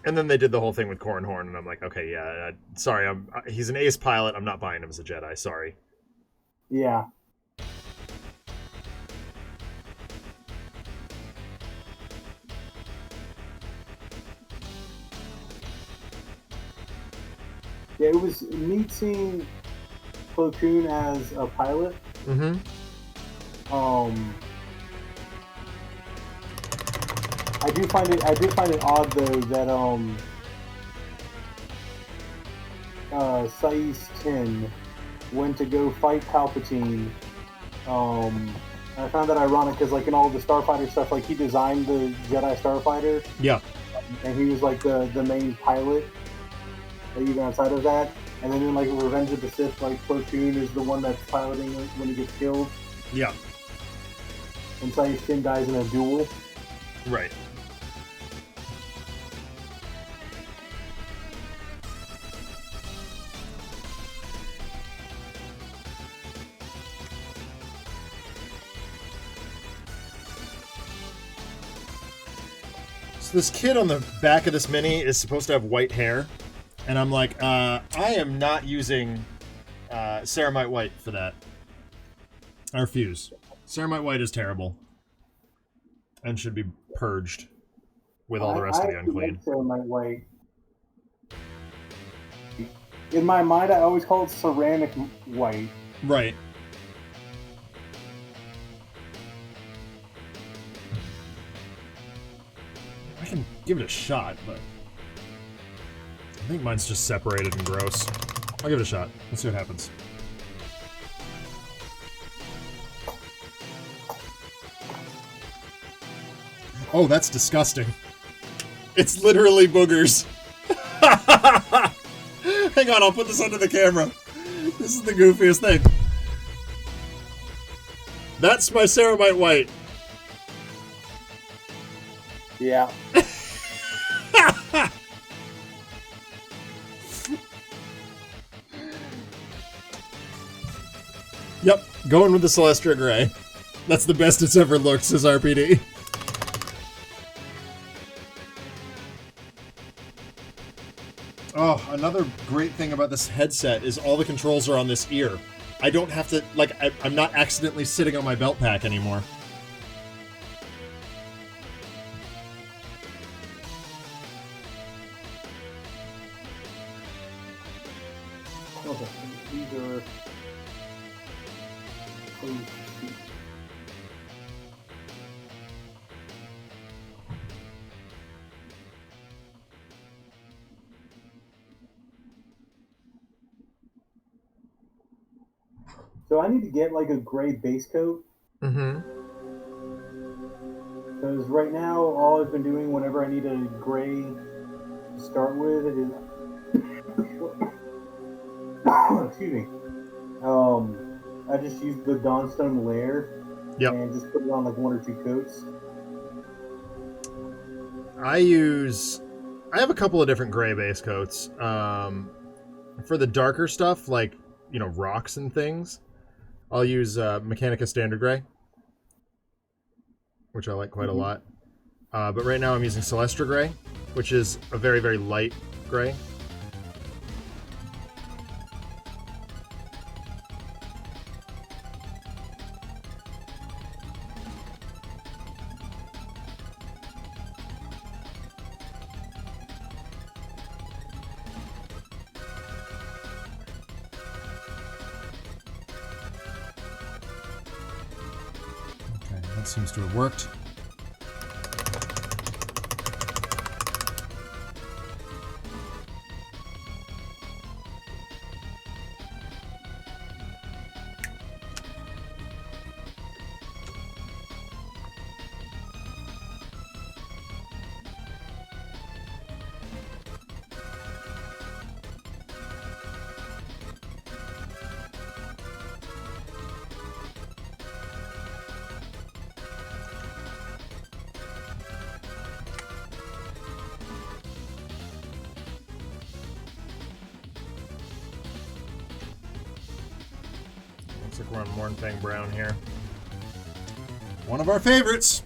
And then they did the whole thing with Corran Horn, and I'm like, okay, yeah, sorry, he's an ace pilot. I'm not buying him as a Jedi. Sorry. Yeah. Yeah, it was neat seeing Plo Koon as a pilot. I do find it odd though that Saiz Tin went to go fight Palpatine. I found that ironic because like in all the Starfighter stuff, like he designed the Jedi Starfighter. Yeah. And he was like the main pilot. Even outside of that, and then in like Revenge of the Sith, like Plo Koon is the one that's piloting when he gets killed. Yeah. And Saiz Tin dies in a duel. Right. So this kid on the back of this mini is supposed to have white hair. And I'm like, I am not using ceramite white for that. I refuse. Ceramite white is terrible. And should be purged with all the rest of the unclean. Like ceramite white. In my mind, I always call it ceramic white. Right. I can give it a shot, but I think mine's just separated and gross. I'll give it a shot. Let's see what happens. Oh, that's disgusting. It's literally boogers. Hang on, I'll put this under the camera. This is the goofiest thing. That's my ceramite white. Yeah. Yep, going with the Celestra Gray. That's the best it's ever looked, says RPD. Oh, another great thing about this headset is all the controls are on this ear. I don't have to, like, I'm not accidentally sitting on my belt pack anymore. Okay, these are... So I need to get like a gray base coat. Mm-hmm. Because right now, all I've been doing whenever I need a gray to start with is, excuse me, I just use the Dawnstone layer Yep. and just put it on like 1 or 2 coats. I have a couple of different gray base coats. For the darker stuff, like, rocks and things, I'll use Mechanica Standard Gray, which I like quite a lot. But right now I'm using Celestra Gray, which is a very, very light gray. Okay, that seems to have worked. Looks like we're on Mornfang Brown here. One of our favorites.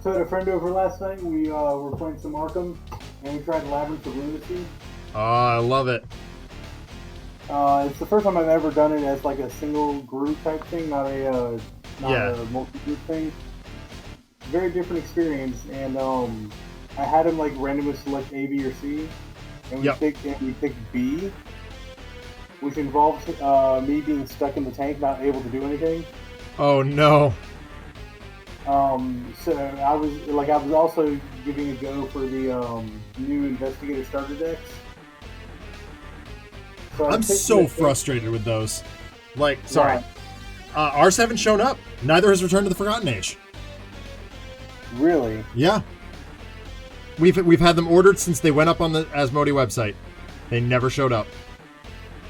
So I had a friend over last night. We were playing some Arkham, and we tried Labyrinth of Lunacy. Oh, I love it. It's the first time I've ever done it as like a single group type thing, not a multi-group thing. Very different experience, and I had him like randomly select A, B, or C, and we picked B, which involves me being stuck in the tank, not able to do anything. Oh no. So I was also giving a go for the new Investigator starter decks. So I'm so frustrated with those. Like, sorry. Ours haven't shown up. Neither has Return to the Forgotten Age. Really? Yeah. We've had them ordered since they went up on the Asmodee website. They never showed up.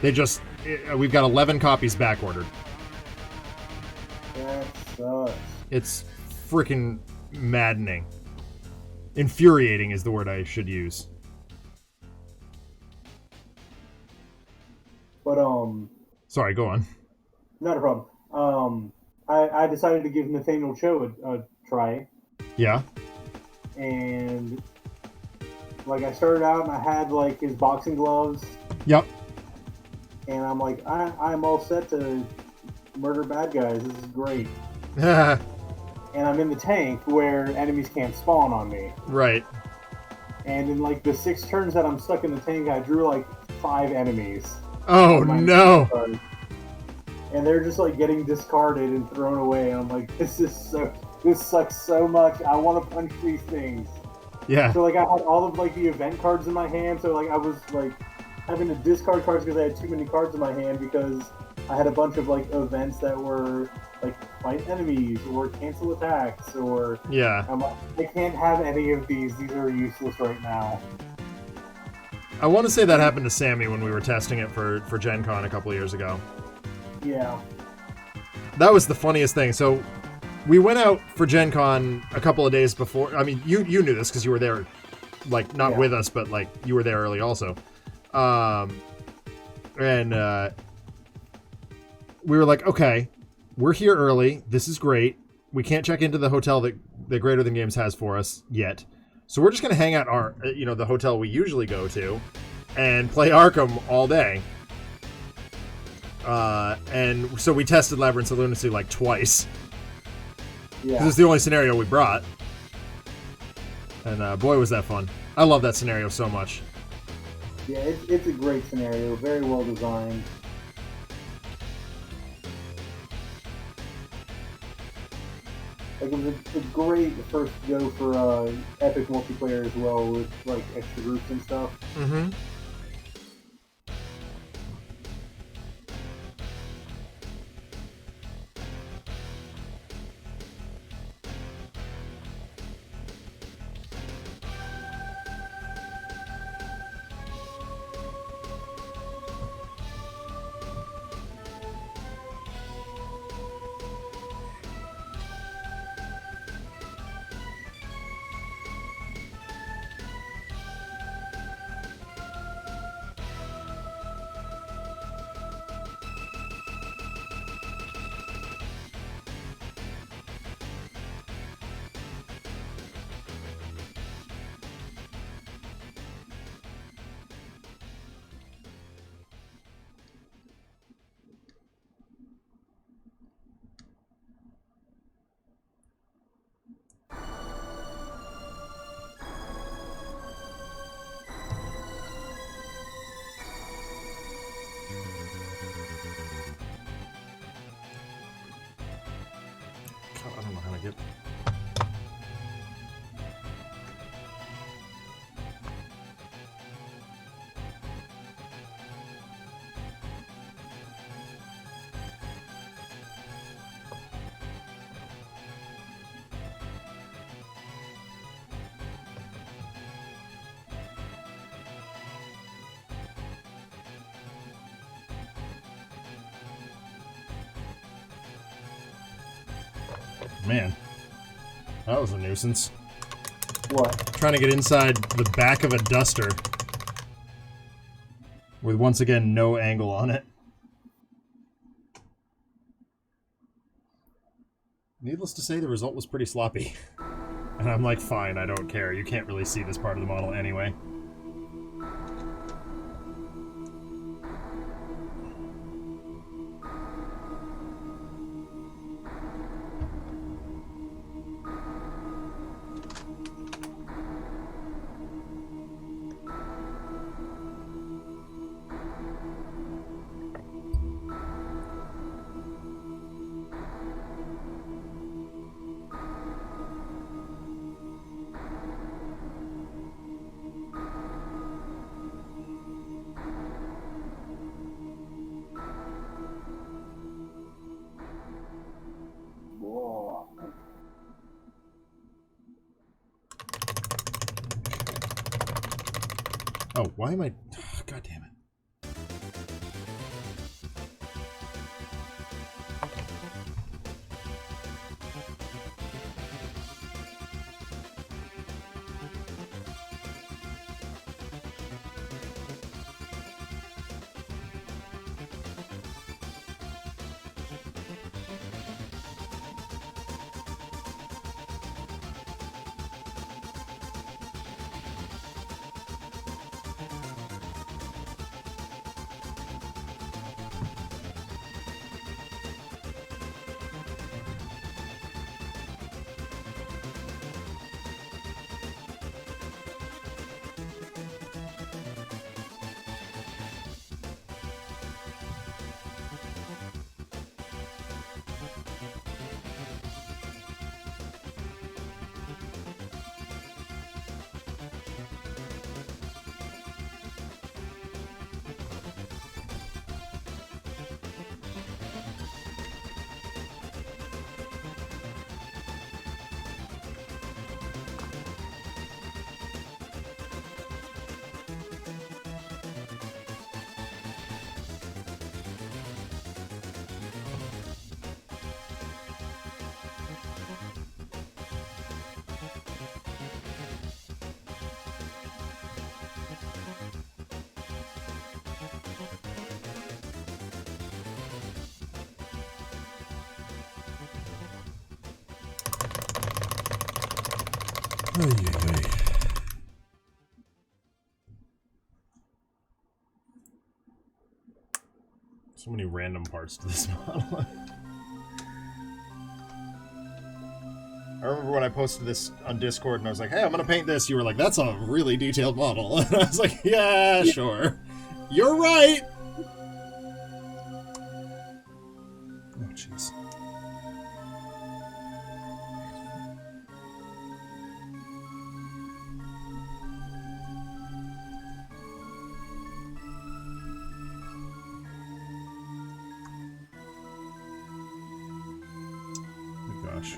We've got 11 copies back ordered. That sucks. It's freaking maddening. Infuriating is the word I should use. But sorry, go on. Not a problem. I decided to give Nathaniel Cho a try. Yeah. And like I started out and I had like his boxing gloves. Yep. And I'm like, I'm all set to murder bad guys. This is great. And I'm in the tank where enemies can't spawn on me. Right. And in like the 6 turns that I'm stuck in the tank, I drew like 5 enemies. Oh no! And they're just like getting discarded and thrown away. And I'm like, this sucks so much. I want to punch these things. Yeah. So like I had all of like the event cards in my hand. So like I was like having to discard cards because I had too many cards in my hand because I had a bunch of like events that were like fight enemies or cancel attacks or Yeah. I'm like, I can't have any of these. These are useless right now. I want to say that happened to Sammy when we were testing it for Gen Con a couple of years ago. Yeah. That was the funniest thing. So we went out for Gen Con a couple of days before. I mean, you knew this because you were there, like, not with us, but, like, you were there early also. And we were like, okay, we're here early. This is great. We can't check into the hotel that Greater Than Games has for us yet. So we're just going to hang out our, the hotel we usually go to and play Arkham all day. And so we tested Labyrinth of Lunacy like twice. Yeah. This is the only scenario we brought. And boy, was that fun. I love that scenario so much. Yeah, it's a great scenario. Very well designed. Like, it was a great first go for epic multiplayer as well, with like extra groups and stuff. Mm-hmm. I don't know how to get... Man, that was a nuisance. What? Trying to get inside the back of a duster with, once again, no angle on it. Needless to say, the result was pretty sloppy. And I'm like, fine, I don't care. You can't really see this part of the model anyway. Oh, why am I... Oh, God damn it. So many random parts to this model. I remember when I posted this on Discord and I was like, hey, I'm gonna paint this. You were like, that's a really detailed model. And I was like, yeah, sure. You're right. Oh, jeez. Oh, gosh.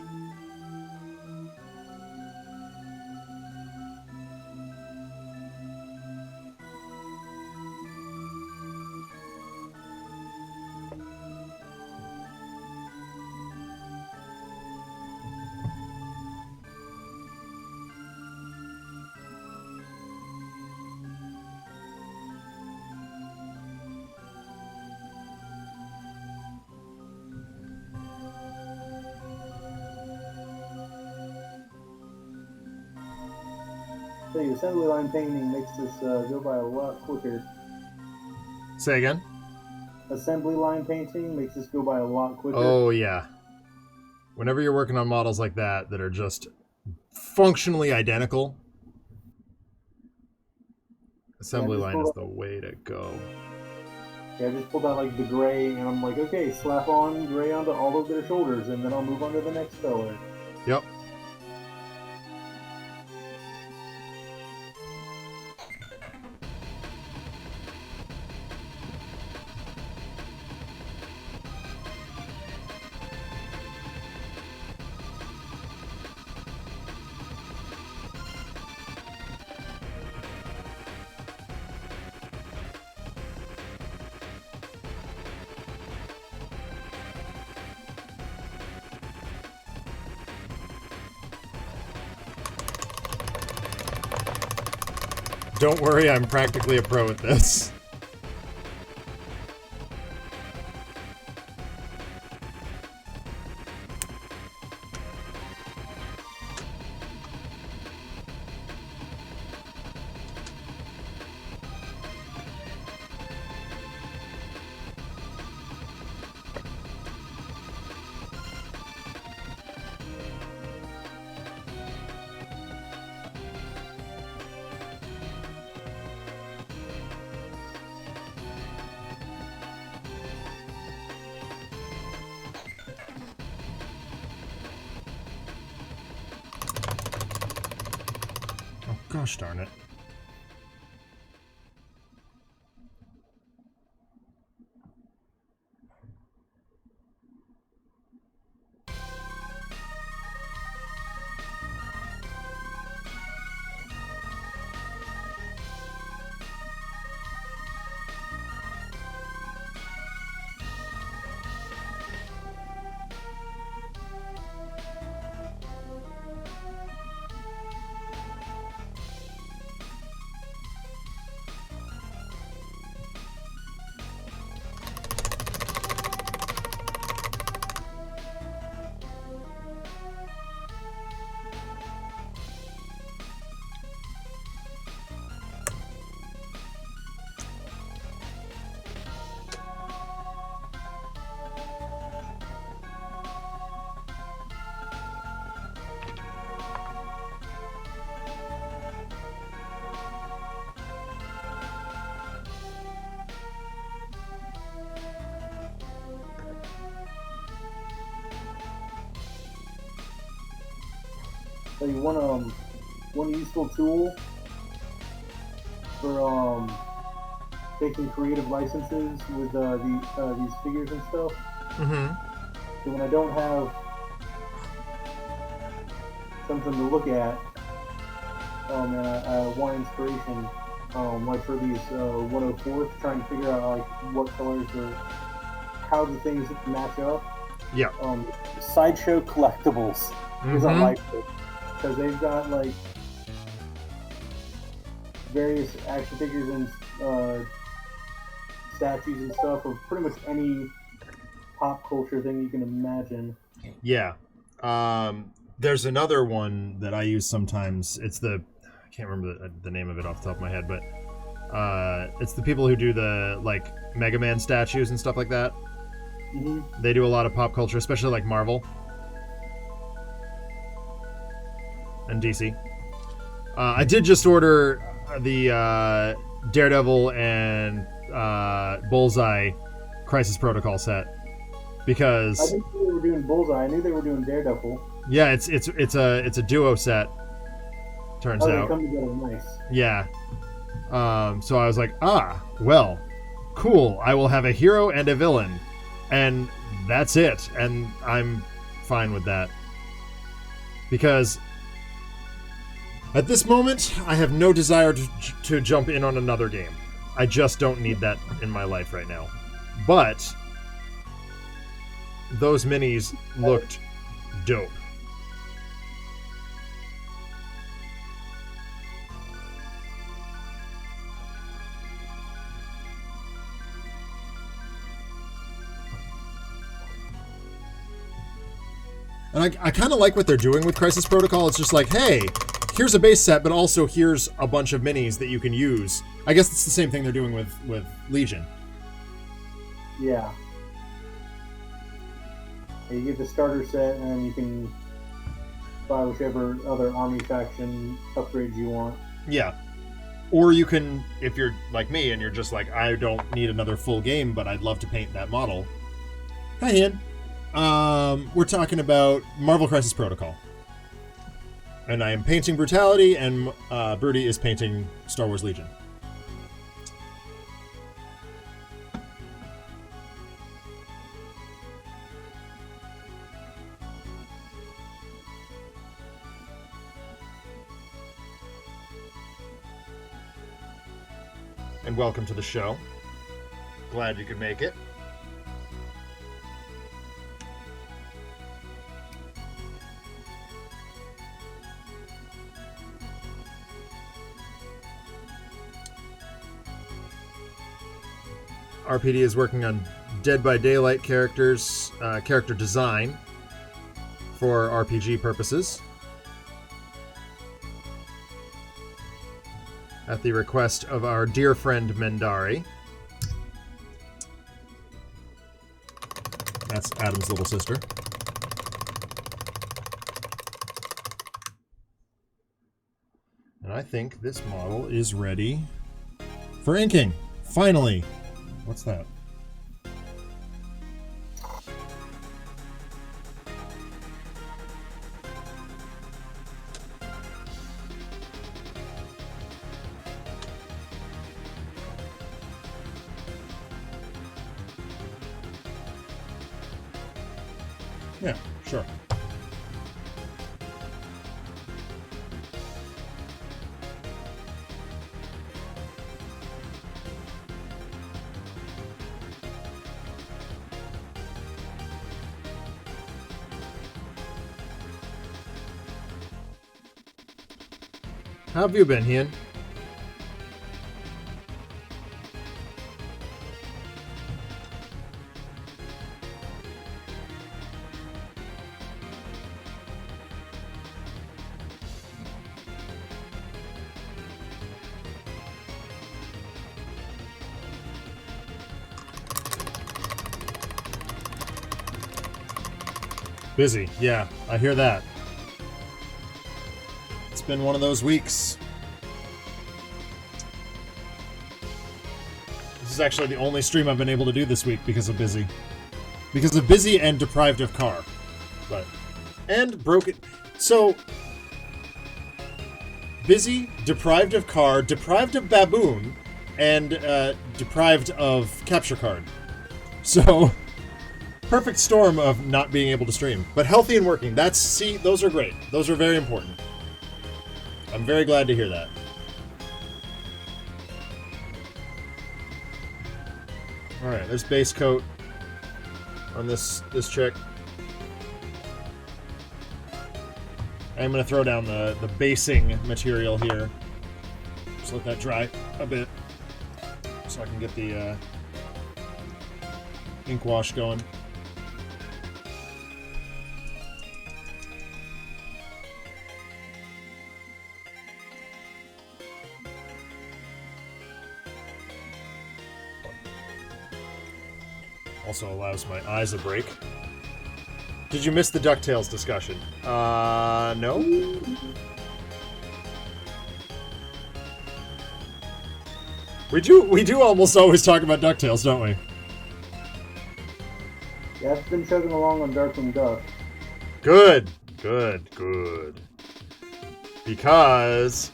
The assembly line painting makes this go by a lot quicker. Say again? Assembly line painting makes this go by a lot quicker. Oh, yeah. Whenever you're working on models like that are just functionally identical, assembly line is the way to go. Yeah, I just pulled out like the gray, and I'm like, okay, slap on gray onto all of their shoulders, and then I'll move on to the next color. Yep. Don't worry, I'm practically a pro at this. Gosh darn it. So one useful tool for taking creative licenses with these figures and stuff. Mm-hmm. So when I don't have something to look at, and I want inspiration, like for these 104s, trying to figure out like what colors or how the things match up. Yeah. Sideshow Collectibles is a life tip, because they've got like various action figures and statues and stuff of pretty much any pop culture thing you can imagine. Yeah. There's another one that I use sometimes. It's the I can't remember the name of it off the top of my head, but it's the people who do the like Mega Man statues and stuff like that. Mm-hmm. They do a lot of pop culture, especially like Marvel and DC. I did just order the Daredevil and Bullseye Crisis Protocol set because I didn't know they were doing Bullseye. I knew they were doing Daredevil. yeah, it's a duo set. Turns They out, come together nice. yeah. So I was like, well, cool. I will have a hero and a villain, and that's it. And I'm fine with that because at this moment, I have no desire to jump in on another game. I just don't need that in my life right now. But those minis looked dope. And I kind of like what they're doing with Crisis Protocol. It's just like, hey, here's a base set, but also here's a bunch of minis that you can use. I guess it's the same thing they're doing with Legion. Yeah. You get the starter set, and then you can buy whichever other army faction upgrades you want. Yeah. Or you can, if you're like me and you're just like, I don't need another full game, but I'd love to paint that model. Hi, Ian. We're talking about Marvel Crisis Protocol. And I am painting Brutality, and Broody is painting Star Wars Legion. And welcome to the show. Glad you could make it. RPD is working on Dead by Daylight characters, character design for RPG purposes. At the request of our dear friend Mendari. That's Adam's little sister. And I think this model is ready for inking. Finally. What's that? Yeah, sure. How have you been, Ian? Busy, yeah, I hear that. It's been one of those weeks. This is actually the only stream I've been able to do this week because of busy. Because of busy and deprived of car. And broken. So, busy, deprived of car, deprived of baboon, and deprived of capture card. So, perfect storm of not being able to stream. But healthy and working. Those are great. Those are very important. I'm very glad to hear that. Alright, there's base coat on this chick. I'm going to throw down the basing material here. Just let that dry a bit so I can get the ink wash going. Also allows my eyes a break. Did you miss the DuckTales discussion? No? We do almost always talk about DuckTales, don't we? Yeah, I've been chugging along on Darkwing Duck. Good. Because,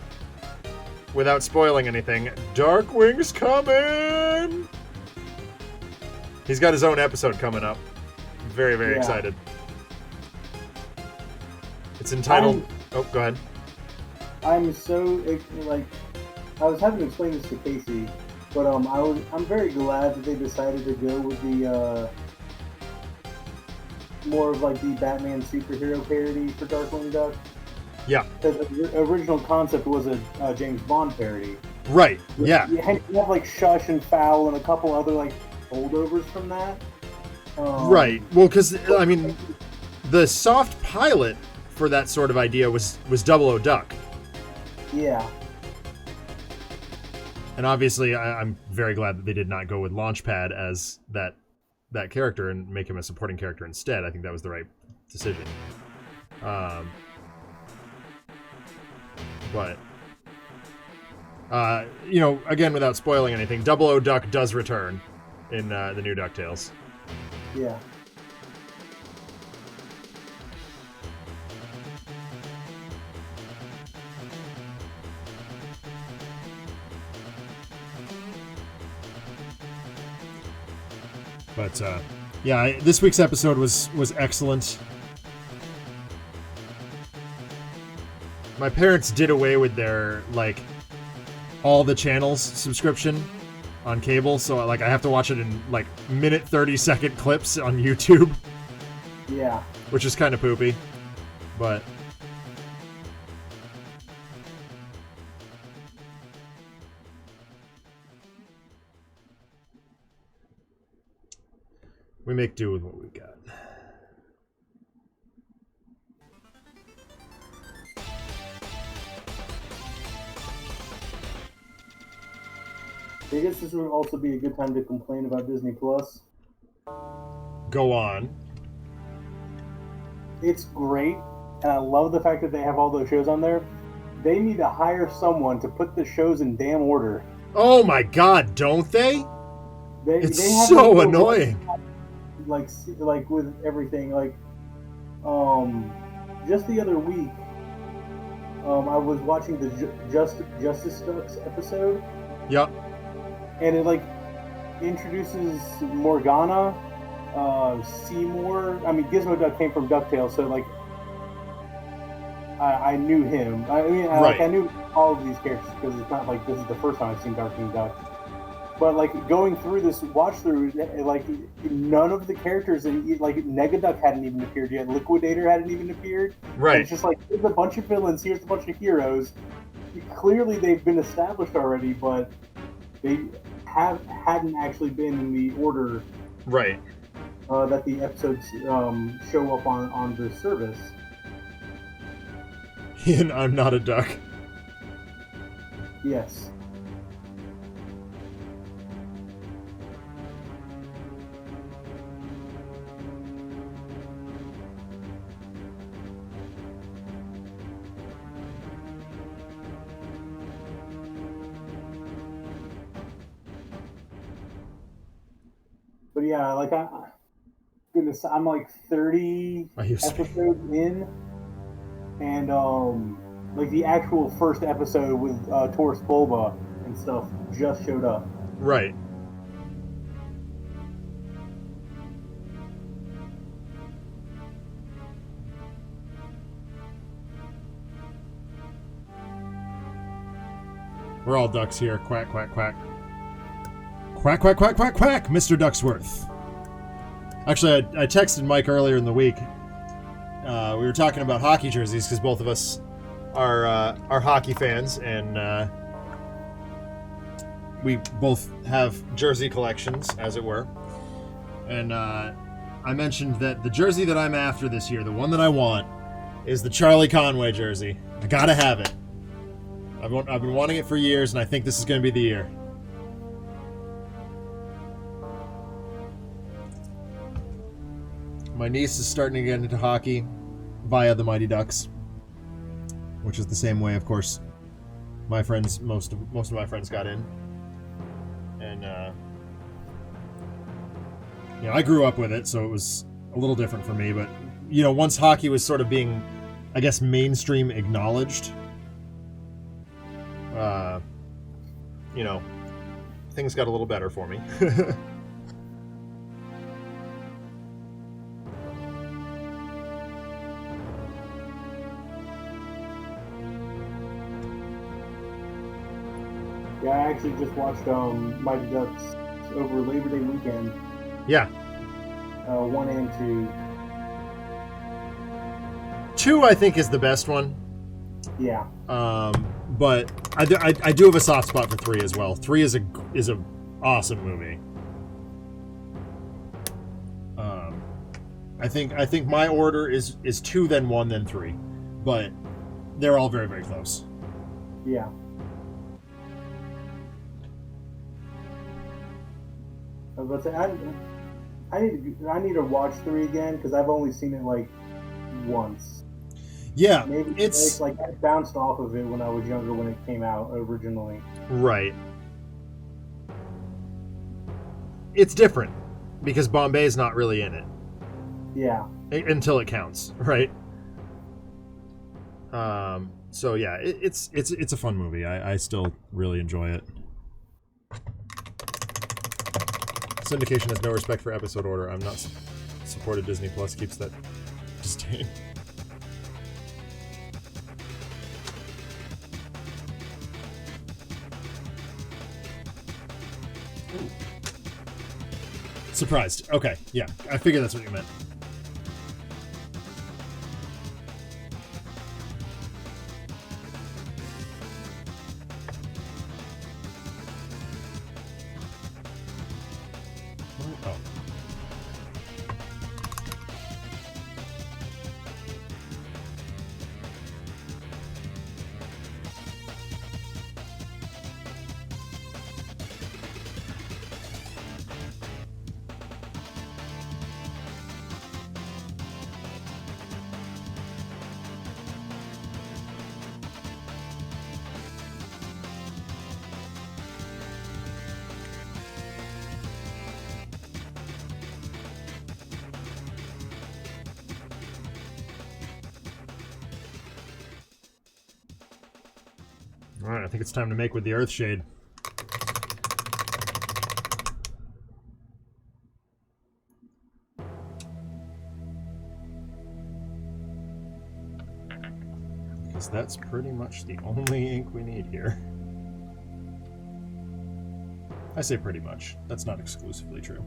without spoiling anything, Darkwing's coming! He's got his own episode coming up. Very, very excited. It's entitled... Oh, go ahead. I'm so, like... I was having to explain this to Casey, but I'm very glad that they decided to go with the, more of like the Batman superhero parody for Darkwing Duck. Yeah. Because the original concept was a James Bond parody. Right, yeah. You have like Shush and Foul and a couple other like holdovers from that. Right. Well, because, I mean, the soft pilot for that sort of idea was Double O Duck. Yeah. And obviously, I'm very glad that they did not go with Launchpad as that character and make him a supporting character instead. I think that was the right decision. But, you know, again, without spoiling anything, Double O Duck does return in the new DuckTales. Yeah. But yeah, this week's episode was excellent. My parents did away with their like all the channels subscription on cable, so like I have to watch it in like minute 30-second clips on YouTube. Yeah. Which is kind of poopy, but we make do with what we got. I guess this would also be a good time to complain about Disney Plus. Go on. It's great, and I love the fact that they have all those shows on there. They need to hire someone to put the shows in damn order. Oh my god, don't they? It's they have so annoying. Like with everything, like just the other week, I was watching the Justice Ducks episode. Yep. And it like introduces Morgana, Seymour. I mean, Gizmo Duck came from DuckTales, so like I knew him. I mean, right. I knew all of these characters because it's not like this is the first time I've seen Darkwing Duck. But like going through this watch through, like none of the characters in like Negaduck hadn't even appeared yet. Liquidator hadn't even appeared. Right. And it's just like here's a bunch of villains. Here's a bunch of heroes. Clearly, they've been established already, but they hadn't actually been in the order. Right. That the episodes show up on the service. And I'm not a duck. Yes. But yeah, like goodness, I'm like 30 episodes in, and like the actual first episode with Taurus Bulba and stuff just showed up. Right. We're all ducks here. Quack, quack, quack. Quack, quack, quack, quack, quack, Mr. Ducksworth. Actually, I texted Mike earlier in the week. We were talking about hockey jerseys because both of us are hockey fans, and we both have jersey collections, as it were. And I mentioned that the jersey that I'm after this year, the one that I want, is the Charlie Conway jersey. I gotta have it. I've been wanting it for years, and I think this is going to be the year. My niece is starting to get into hockey via the Mighty Ducks, which is the same way, of course, my friends, most of my friends got in. And I grew up with it, so it was a little different for me. But once hockey was sort of being, I guess, mainstream acknowledged, things got a little better for me. Yeah, I actually just watched Mighty Ducks over Labor Day weekend. Yeah. 1 and 2. 2, I think, is the best one. Yeah. But I do have a soft spot for 3 as well. 3 is a awesome movie. I think my order is 2, then 1, then 3, but they're all very, very close. Yeah. I was about to say, I need to watch 3 again because I've only seen it like once. Yeah, Maybe it's like I bounced off of it when I was younger when it came out originally. Right. It's different because Bombay's not really in it. Yeah. Until it counts, right? So yeah, it's a fun movie. I still really enjoy it. Syndication has no respect for episode order. I'm not supported. Disney Plus keeps that disdain. Surprised. Okay, yeah. I figured that's what you meant. Oh. Alright, I think it's time to make with the Earthshade. Because that's pretty much the only ink we need here. I say pretty much. That's not exclusively true.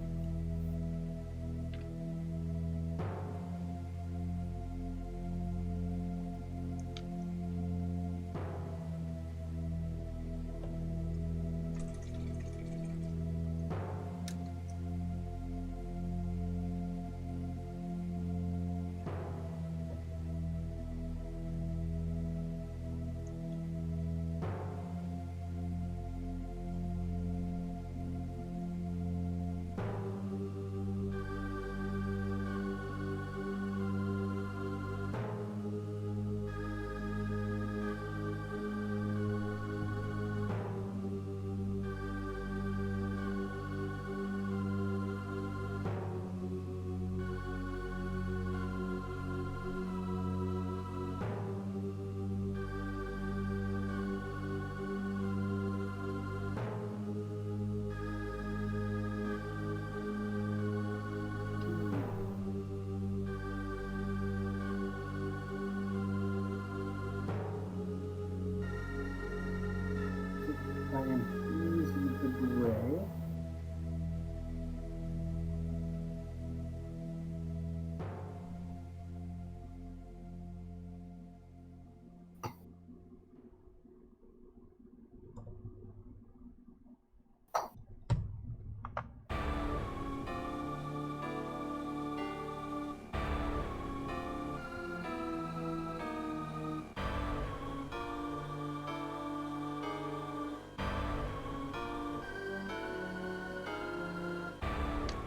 I am pleased with the gray.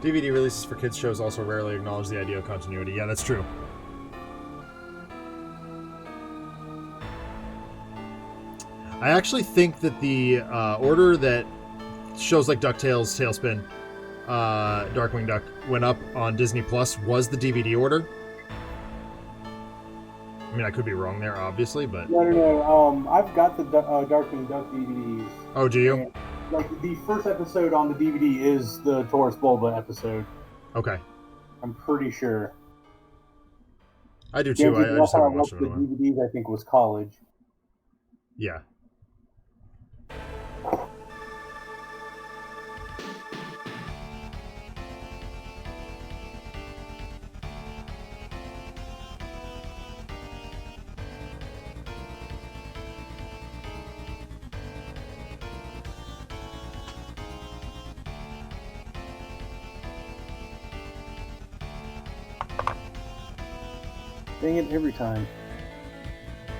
DVD releases for kids shows also rarely acknowledge the idea of continuity. Yeah, that's true. I actually think that the order that shows like DuckTales, Tailspin, Darkwing Duck went up on Disney Plus was the DVD order. I mean, I could be wrong there, obviously, but... No. I've got the Darkwing Duck DVDs. Oh, do you? And, like, the first episode on the DVD is the Taurus Bulba episode. Okay. I'm pretty sure. I do too. I just haven't watched it in a while. The DVDs, I think, was college. Yeah. Dang it, every time.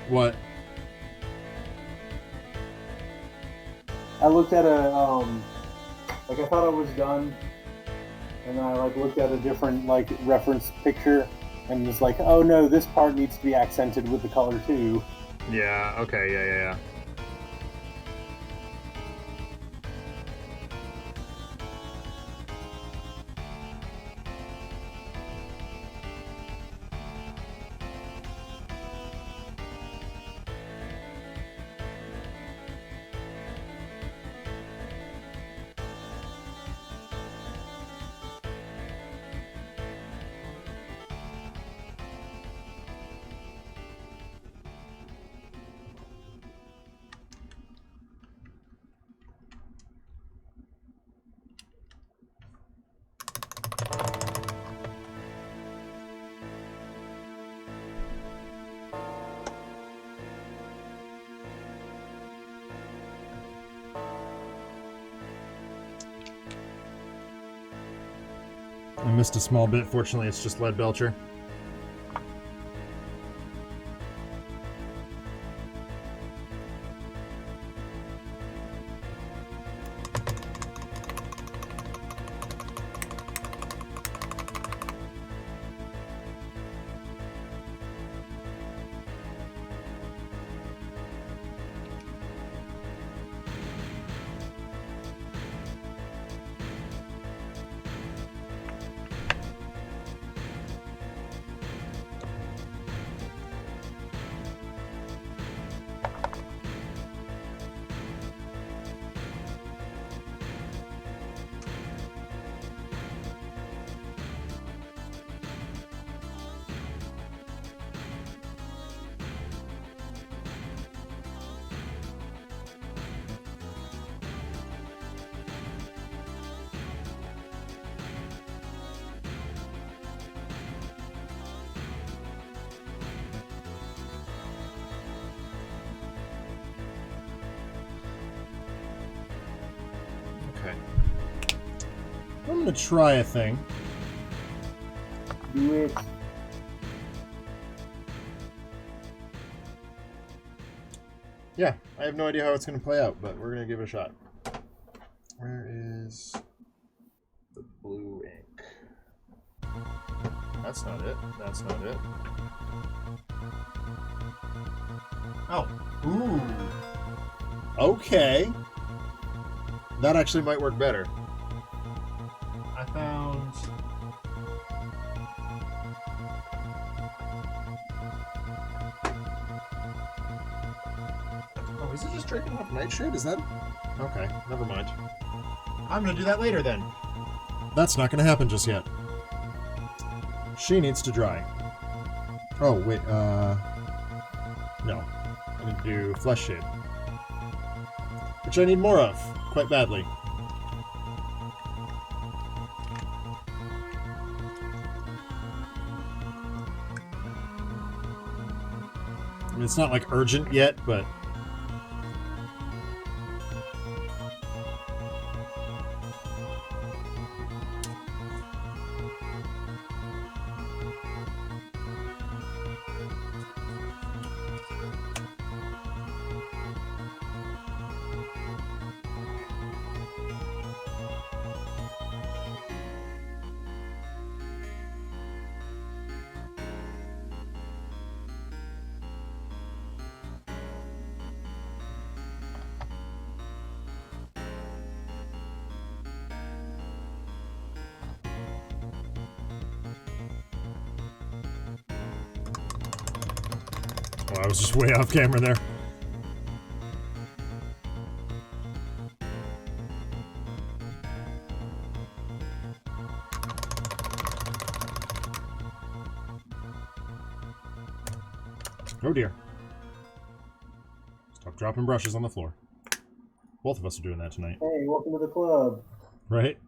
What? I looked at a, like, I thought I was done, and then I, like, looked at a different, like, reference picture, and was like, oh no, this part needs to be accented with the color too. Yeah, okay, yeah. I missed a small bit. Fortunately, it's just Lead Belcher. Okay. I'm gonna try a thing. Do it. Yeah, I have no idea how it's gonna play out, but we're gonna give it a shot. Where is the blue ink? That's not it. That's not it. Oh. Ooh. Okay. That actually might work better. I found... Oh, is it just drinking off Nightshade? Is that... Okay, never mind. I'm gonna do that later then. That's not gonna happen just yet. She needs to dry. Oh, wait, no. I need to do Flesh Shade. Which I need more of, quite badly. I mean, it's not like urgent yet, but... Oh, I was just way off camera there. Oh dear. Stop dropping brushes on the floor. Both of us are doing that tonight. Hey, welcome to the club. Right?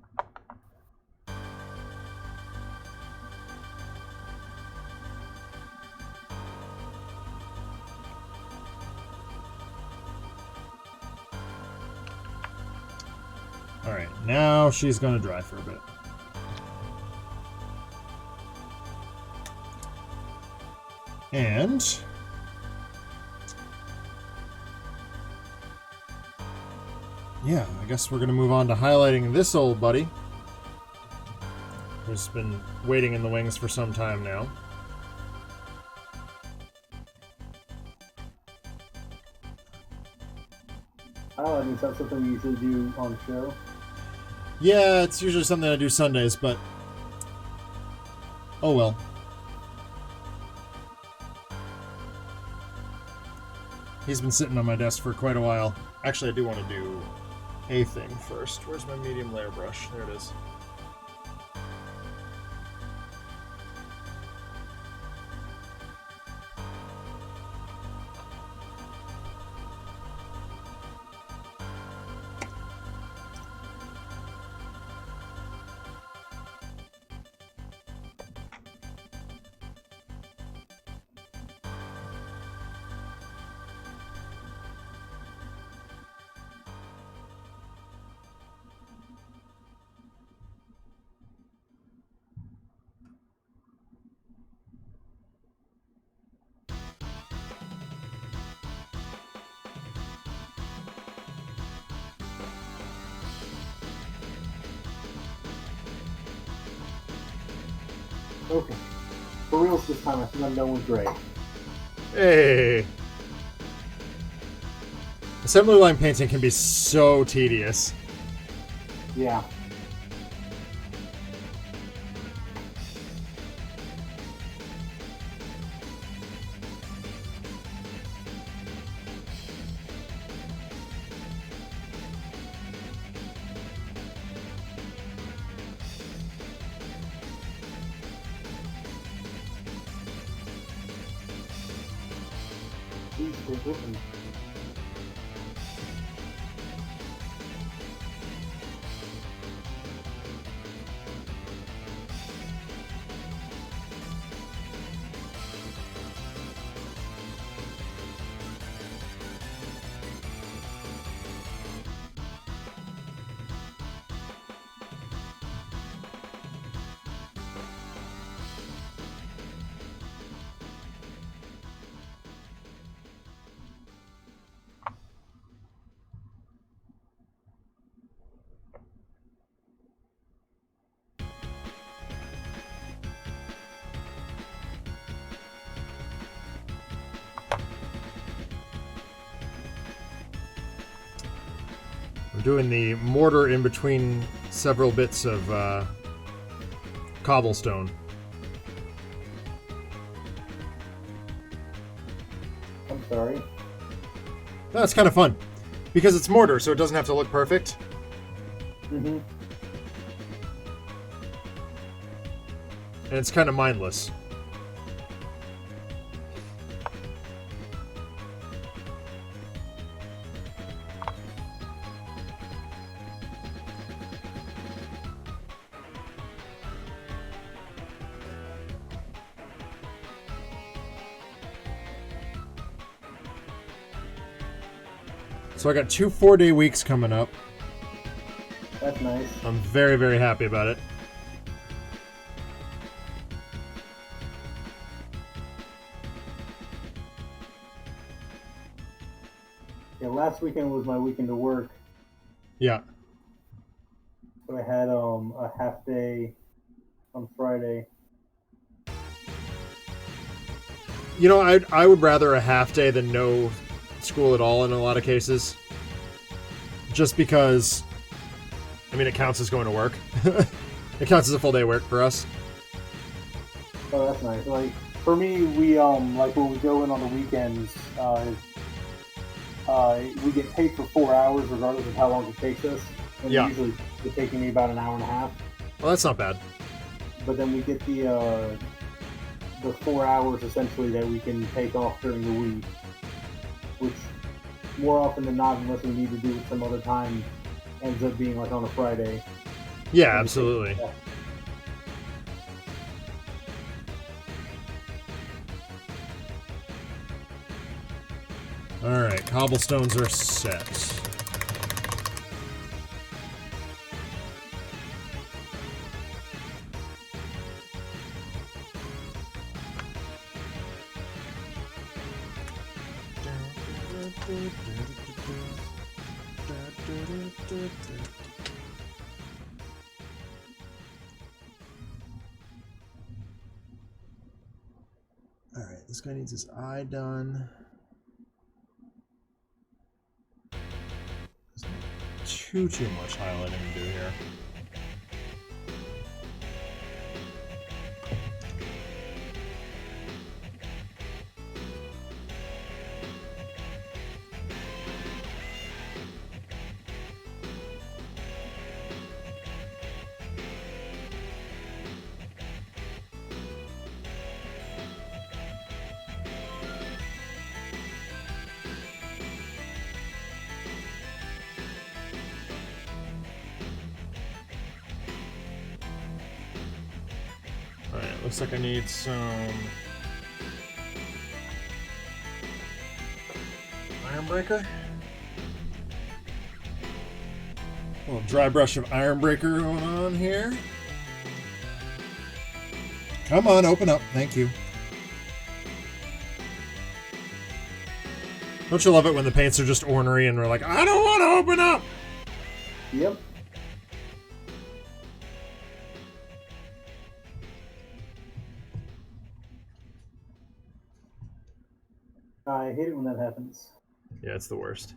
Alright, now she's gonna dry for a bit. And yeah, I guess we're gonna move on to highlighting this old buddy, who's been waiting in the wings for some time now. Oh, I mean, is that something we usually do on the show? Yeah, it's usually something I do Sundays, but oh well. He's been sitting on my desk for quite a while. Actually, I do want to do a thing first. Where's my medium layer brush? There it is. Okay. For reals this time, I think I'm done with gray. Hey! Assembly line painting can be so tedious. Yeah. Please stay open. I'm doing the mortar in between several bits of cobblestone. I'm sorry. No, it's kind of fun. Because it's mortar, so it doesn't have to look perfect. Mm-hmm. And it's kind of mindless. So I got 2 4-day weeks coming up. That's nice. I'm very, very happy about it. Yeah, last weekend was my weekend to work. Yeah. So I had a half day on Friday. You know, I would rather a half day than no school at all in a lot of cases. Just because, I mean, it counts as going to work. It counts as a full day of work for us. Oh, that's nice. Like, For me, we like when we go in on the weekends, we get paid for 4 hours regardless of how long it takes us. And Yeah. usually it's taking me about an hour and a half. Well, that's not bad. But then we get the 4 hours essentially that we can take off during the week, which more often than not, unless we need to do it some other time, ends up being like on a Friday. Yeah, absolutely. All right, cobblestones are set. All right, this guy needs his eye done. Too much highlighting to do here. Alright, looks like I need some Ironbreaker. A little dry brush of Ironbreaker going on here. Come on, open up. Thank you. Don't you love it when the paints are just ornery and we're like, I don't want to open up? Yep. I hate it when that happens. Yeah, it's the worst.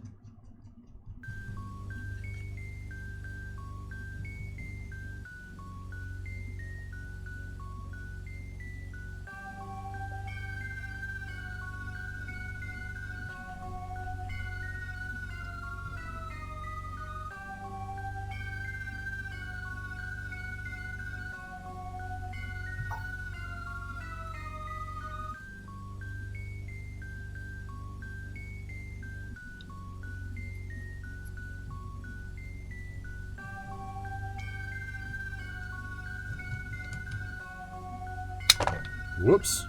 Whoops.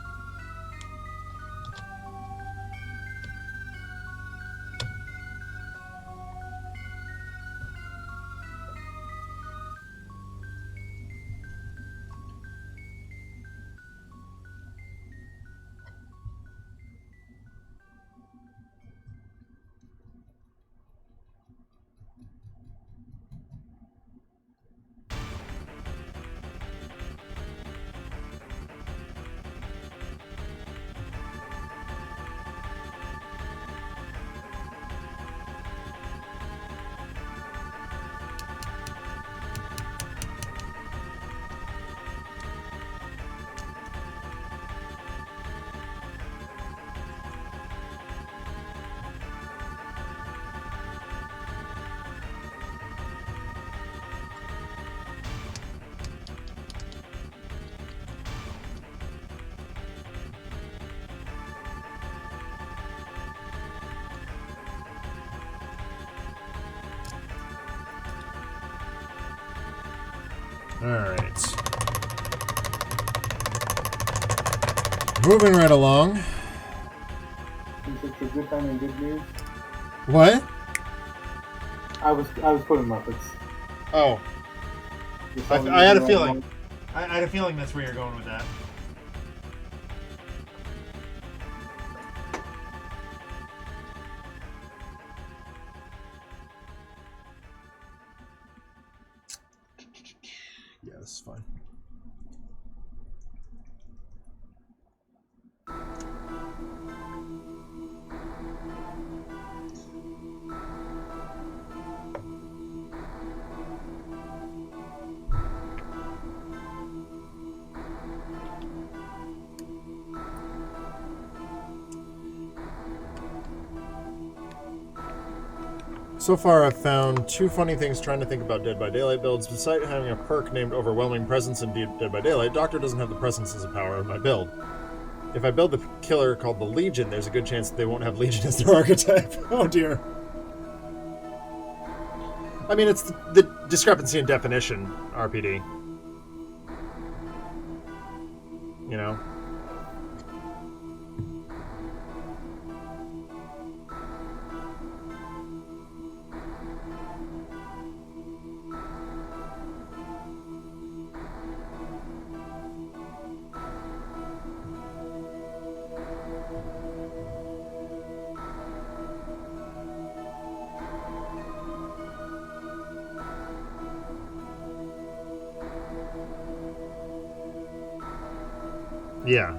Alright. Moving right along. Since it's a good time and good news. What? I was putting Muppets. Oh. Just I telling had you a right feeling. now. I had a feeling that's where you're going with that. Yeah, this is fine. So far, I've found 2 funny things trying to think about Dead by Daylight builds. Besides having a perk named Overwhelming Presence in Dead by Daylight, Doctor doesn't have the presence as a power in my build. If I build the killer called the Legion, there's a good chance that they won't have Legion as their archetype. Oh dear. I mean, it's the discrepancy in definition, RPD. You know? Yeah.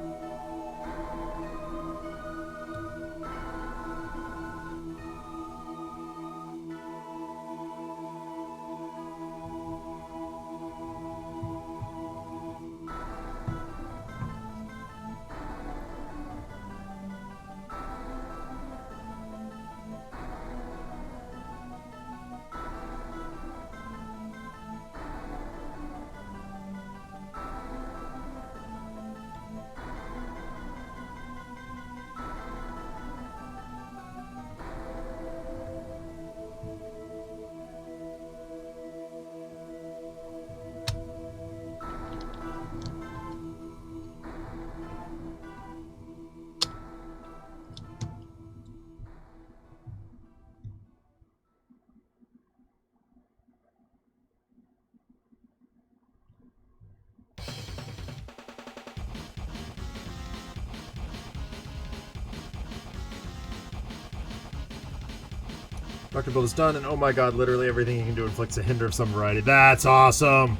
Doctor build is done, and oh my god, literally everything he can do inflicts a hinder of some variety. That's awesome!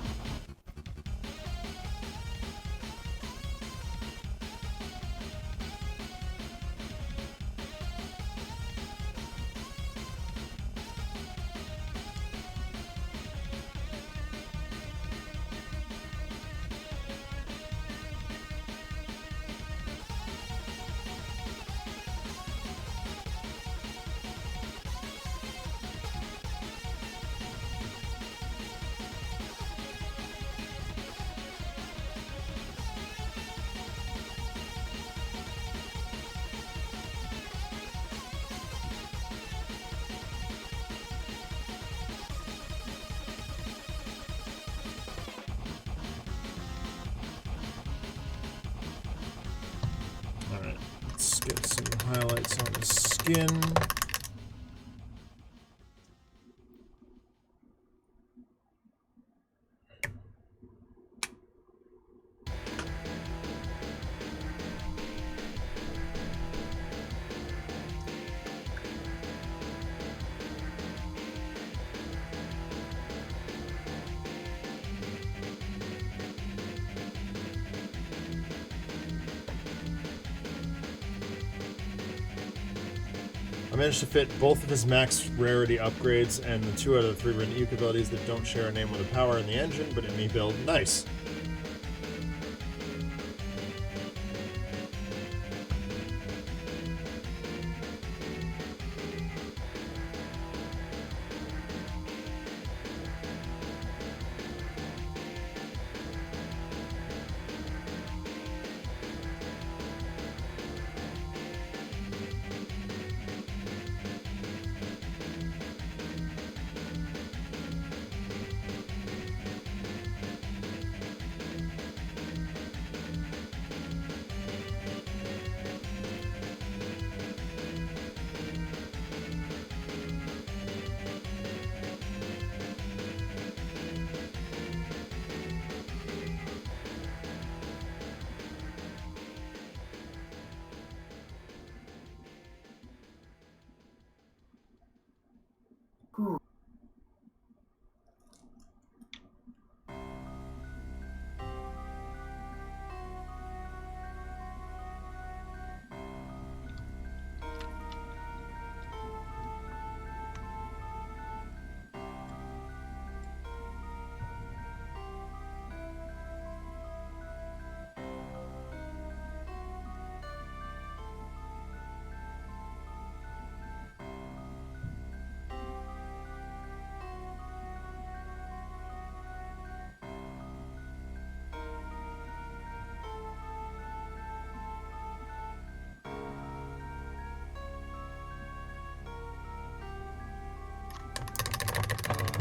Alright, let's get some highlights on the skin. I managed to fit both of his max rarity upgrades and the 2 out of 3 written Uke abilities that don't share a name with a power in the engine, but in me build. Nice.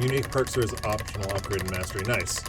Unique perks are as optional upgrade in mastery. Nice.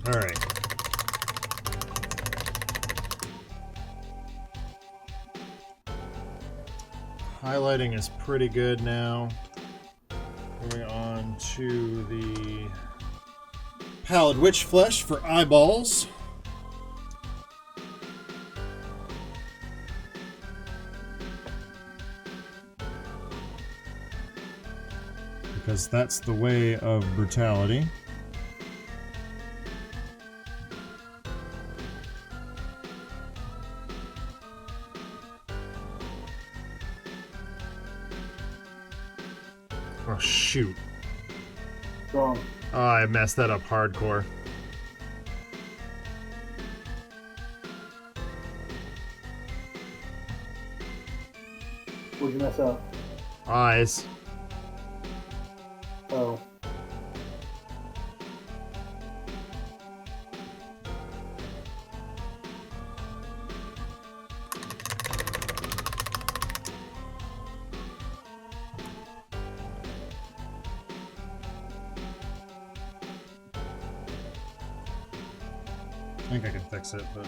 All right. Highlighting is pretty good now. Moving on to the Pallid Witch Flesh for eyeballs. Because that's the way of brutality. Oh, shoot. Wrong. Oh, I messed that up hardcore. What'd you mess up? Eyes. Oh. I think I can fix it, but...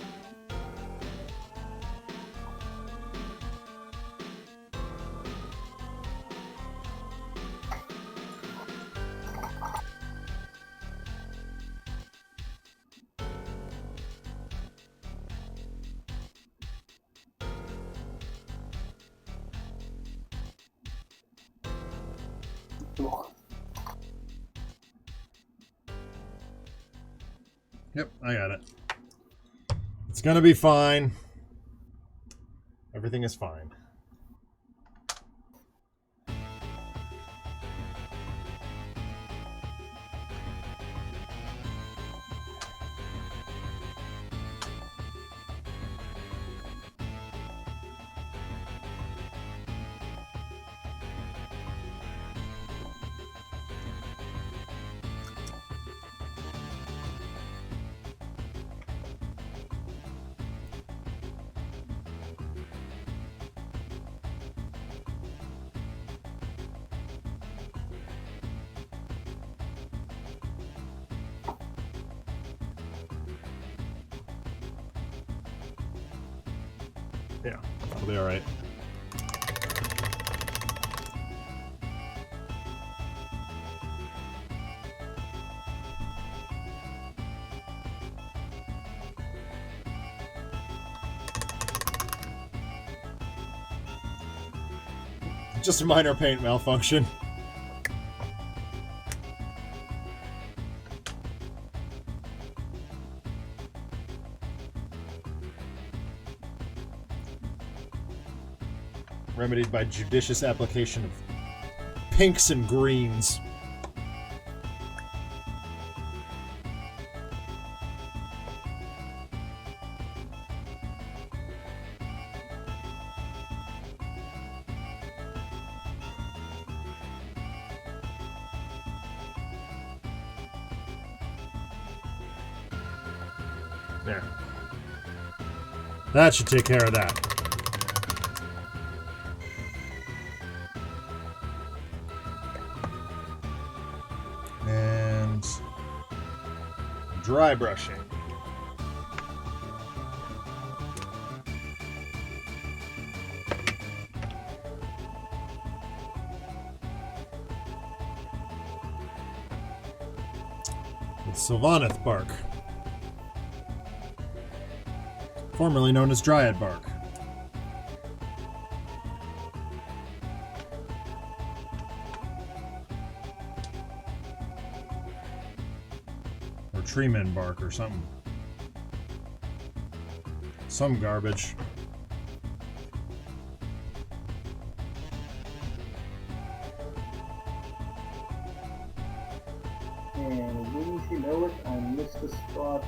Yep, I got it. It's gonna be fine. Everything is fine. Yeah, that'll be alright. Just a minor paint malfunction. Remedied by judicious application of pinks and greens. There. That should take care of that. And dry brushing. With Sylvaneth bark, formerly known as Dryad bark. Or treeman bark or something. Some garbage. And wouldn't you know it, I missed the spot.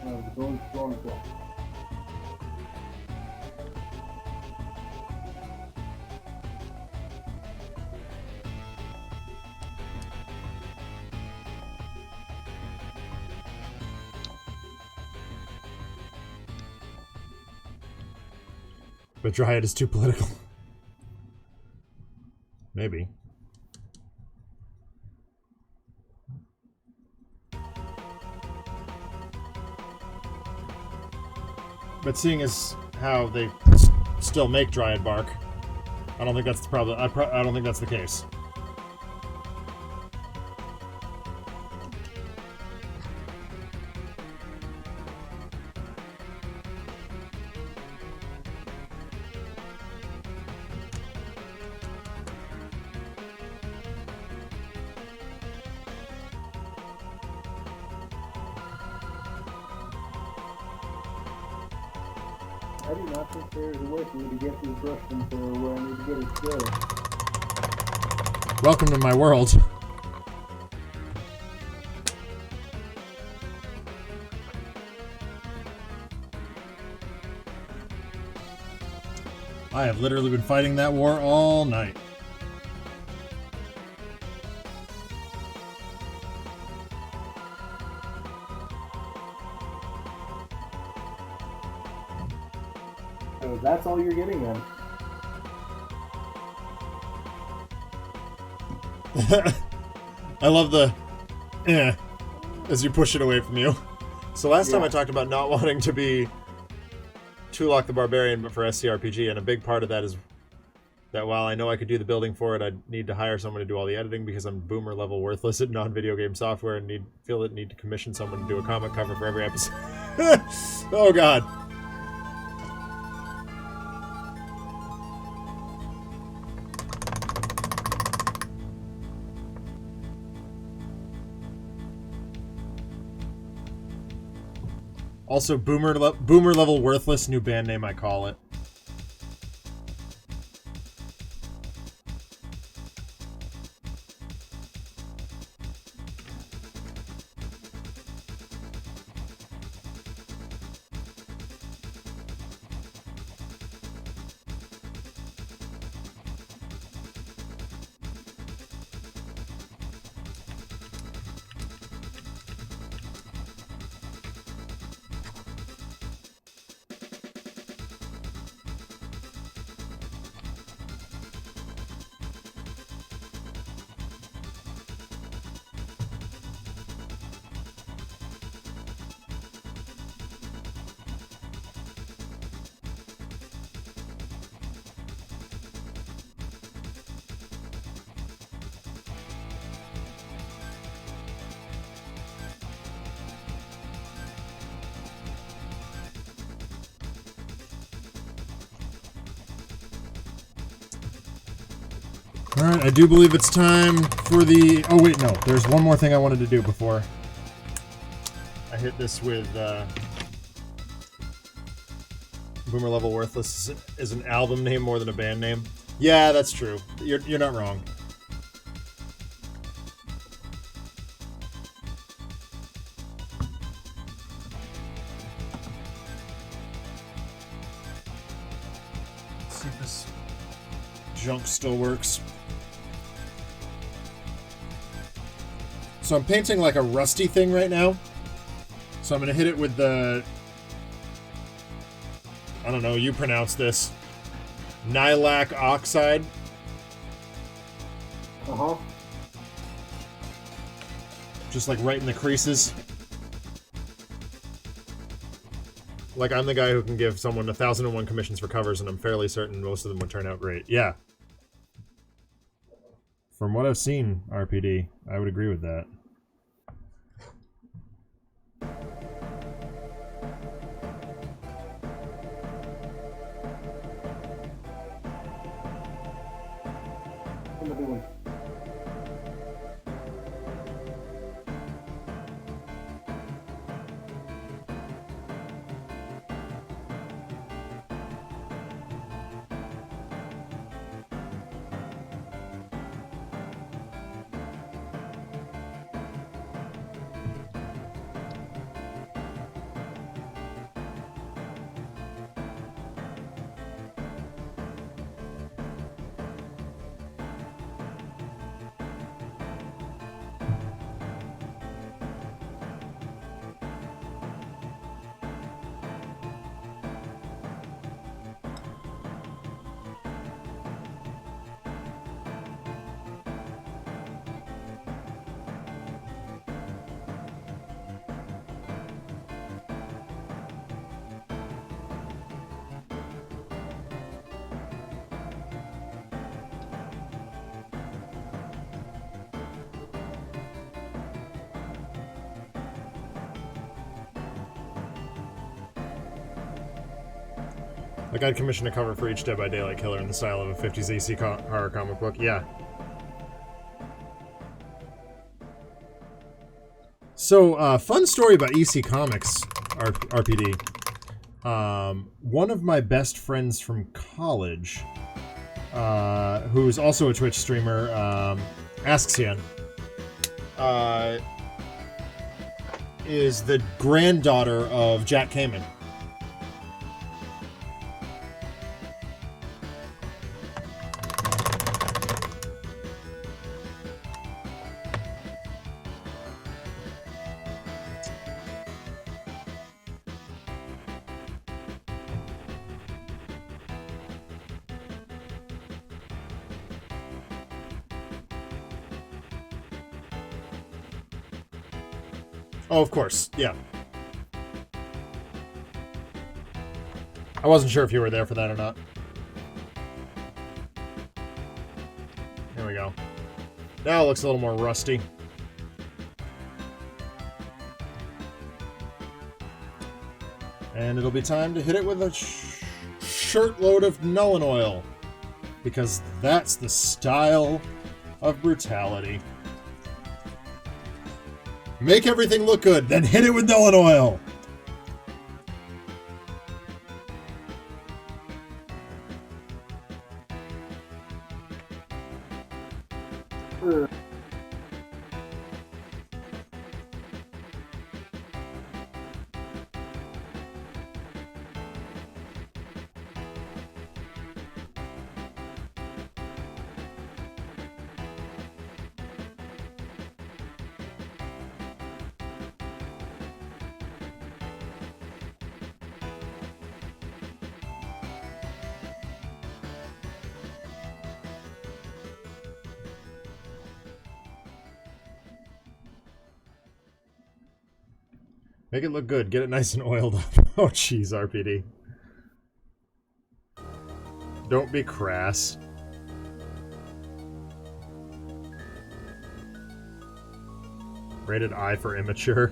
I was going strong black. But Dryad is too political. Maybe. But seeing as how they still make Dryad bark, I don't think that's the problem. I don't think that's the case. I do not think there's a way for me to get this brush into where I need to get it to go. Welcome to my world. I have literally been fighting that war all night. So that's all you're getting then. I love the as you push it away from you. So last time I talked about not wanting to be Tulok the Barbarian, but for SCRPG, and a big part of that is that while I know I could do the building for it, I'd need to hire someone to do all the editing because I'm boomer level worthless at non-video game software and feel the need to commission someone to do a comic cover for every episode. Oh god. Also, boomer level worthless, new band name I call it. Alright, I do believe it's time for the... Oh, wait, no. There's one more thing I wanted to do before I hit this with... Boomer Level Worthless is an album name more than a band name. Yeah, that's true. You're not wrong. Let's see if this junk still works. So I'm painting like a rusty thing right now. So I'm going to hit it with the... I don't know, you pronounce this. Nailac oxide. Uh-huh. Just like right in the creases. Like I'm the guy who can give someone 1,001 commissions for covers, and I'm fairly certain most of them would turn out great. Yeah. From what I've seen, RPD, I would agree with that. What am I doing? Like I'd commission a cover for each Dead by Daylight killer in the style of a 50s AC horror comic book. Yeah. So, fun story about EC Comics, RPD. One of my best friends from college, who's also a Twitch streamer, Asxian, is the granddaughter of Jack Kamen. Oh, of course, yeah. I wasn't sure if you were there for that or not. There we go. Now it looks a little more rusty. And it'll be time to hit it with a shirtload of Nuln Oil. Because that's the style of brutality. Make everything look good, then hit it with Nuln Oil. Make it look good. Get it nice and oiled up. Oh, jeez, RPD. Don't be crass. Rated I for immature.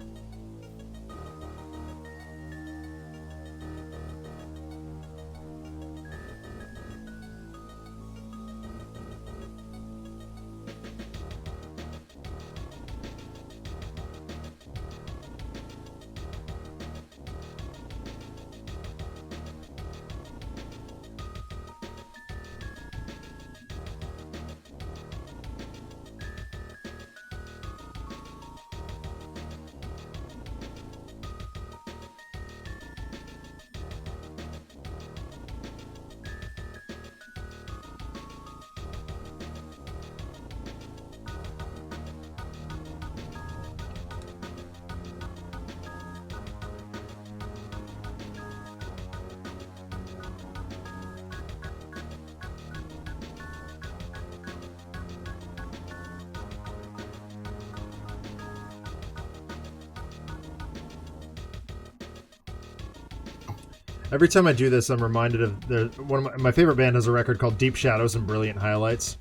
Every time I do this, I'm reminded of one of my favorite band has a record called Deep Shadows and Brilliant Highlights.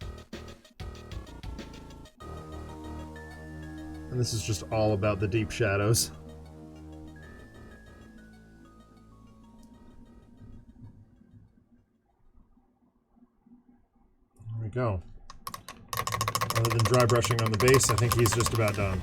And this is just all about the deep shadows. There we go. Other than dry brushing on the bass, I think he's just about done.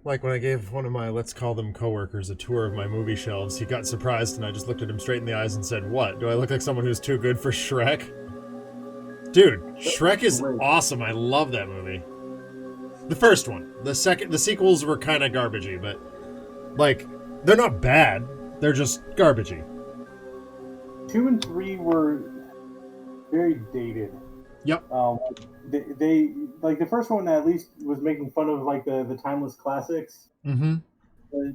Like when I gave one of my, let's call them coworkers, a tour of my movie shelves, he got surprised and I just looked at him straight in the eyes and said, "What? Do I look like someone who's too good for Shrek?" Dude, Shrek is awesome. I love that movie. The first one. The sequels were kind of garbagey, but, like, they're not bad. They're just garbagey. 2 and 3 were very dated. Yep. They like the first one at least was making fun of like the timeless classics. Mm-hmm.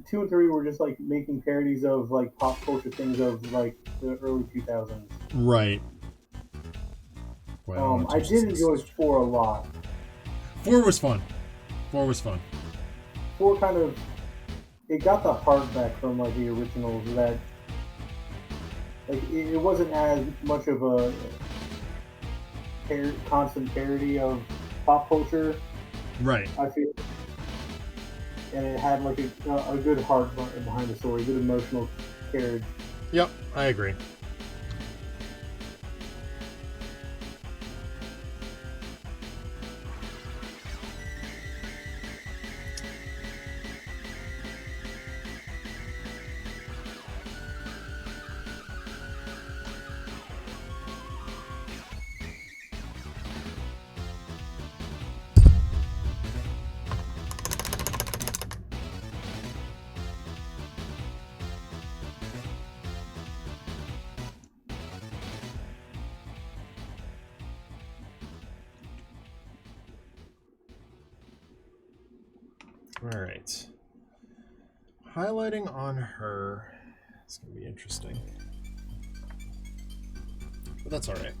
2 and 3 were just like making parodies of like pop culture things of like the early 2000s. Right. Well, I did enjoy 4 a lot. 4 was fun. 4 was fun. 4 kind of it got the heart back from like the originals. That like it wasn't as much of a constant parody of pop culture, right? I feel, and it had like a good heart behind the story, good emotional carriage. Yep, I agree. All right. Highlighting on her. It's going to be interesting. But that's all right.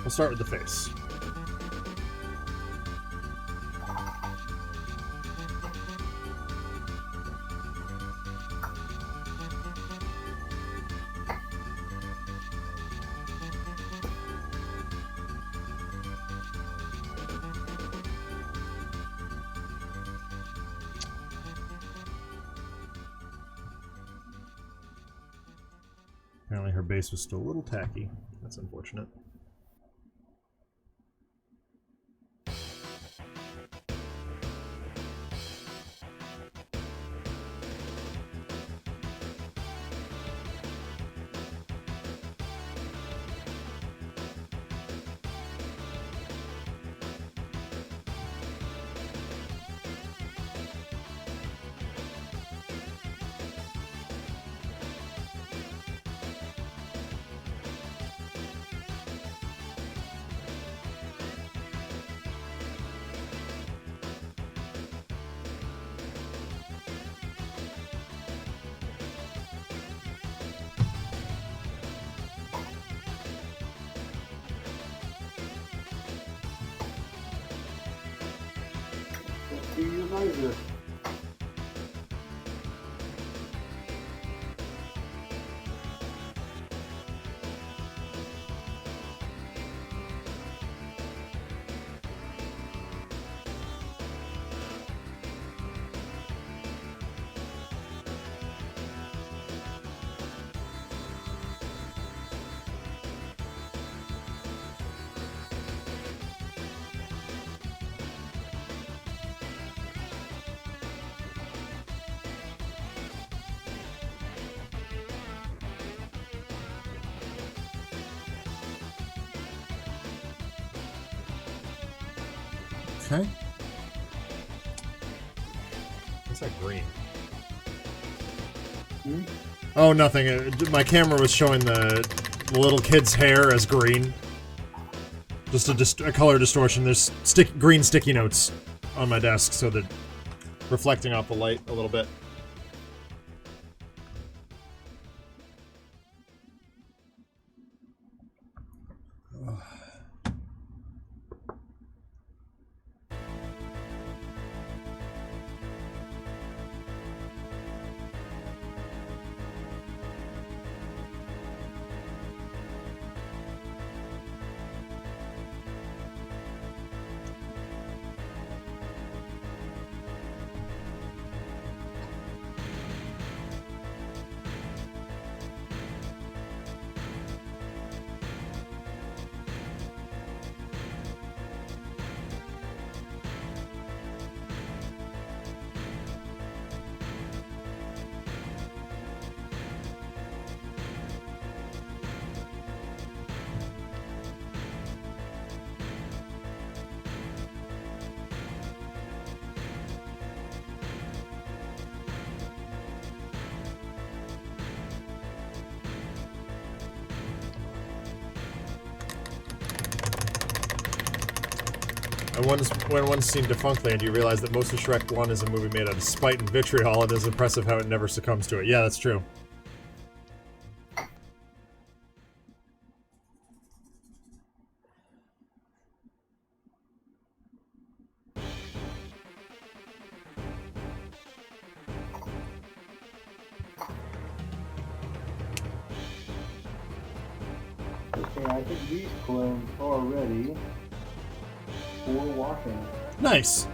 We'll start with the face. Apparently her base was still a little tacky. That's unfortunate. Nicer. Okay. What's that green? Hmm? Oh, nothing. My camera was showing the little kid's hair as green. Just a color distortion. There's green sticky notes on my desk, so they're reflecting off the light a little bit. And when one's seen Defunctland, you realize that most of Shrek 1 is a movie made out of spite and vitriol. It is impressive how it never succumbs to it. Yeah, that's true. Okay, I think these clones are ready for washing. Nice.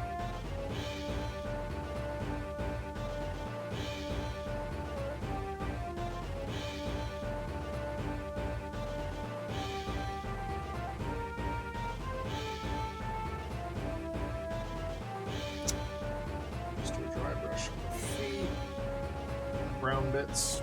Just do a dry brush on the feet. Brown bits.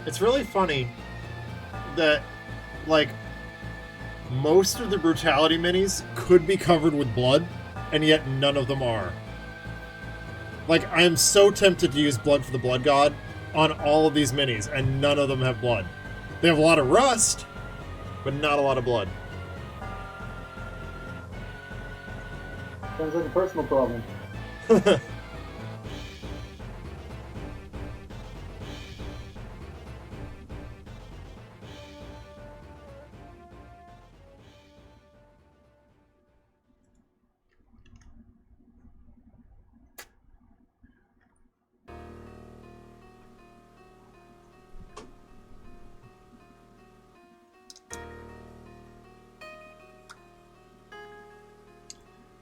It's really funny that, like, most of the Brutality minis could be covered with blood, and yet none of them are. Like, I am so tempted to use Blood for the Blood God on all of these minis, and none of them have blood. They have a lot of rust, but not a lot of blood. Sounds like a personal problem.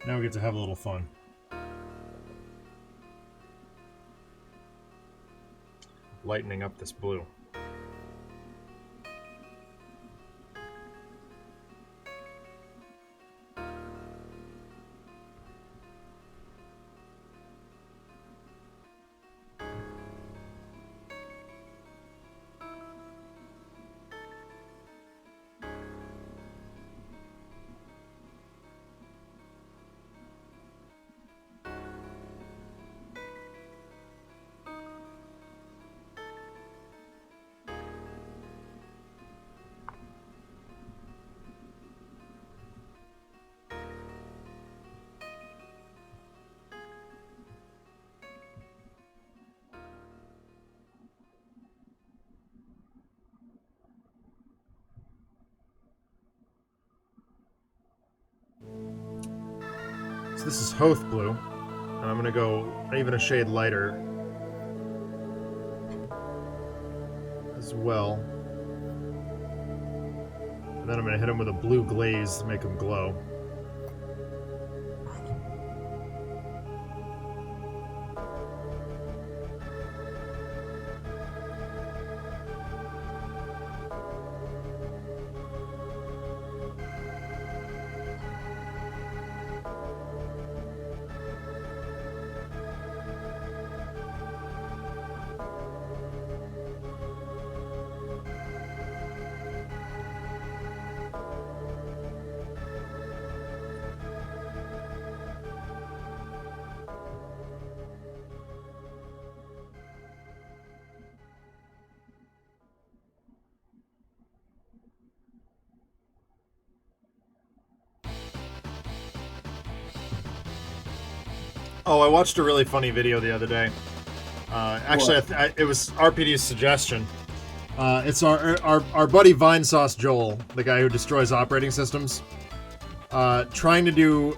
Now we get to have a little fun. Lightening up this blue. this is Hoth blue, and I'm gonna go even a shade lighter as well. And then I'm gonna hit them with a blue glaze to make them glow. Oh, I watched a really funny video the other day. Actually, it was RPD's suggestion. It's our buddy Vinesauce Joel, the guy who destroys operating systems, trying to do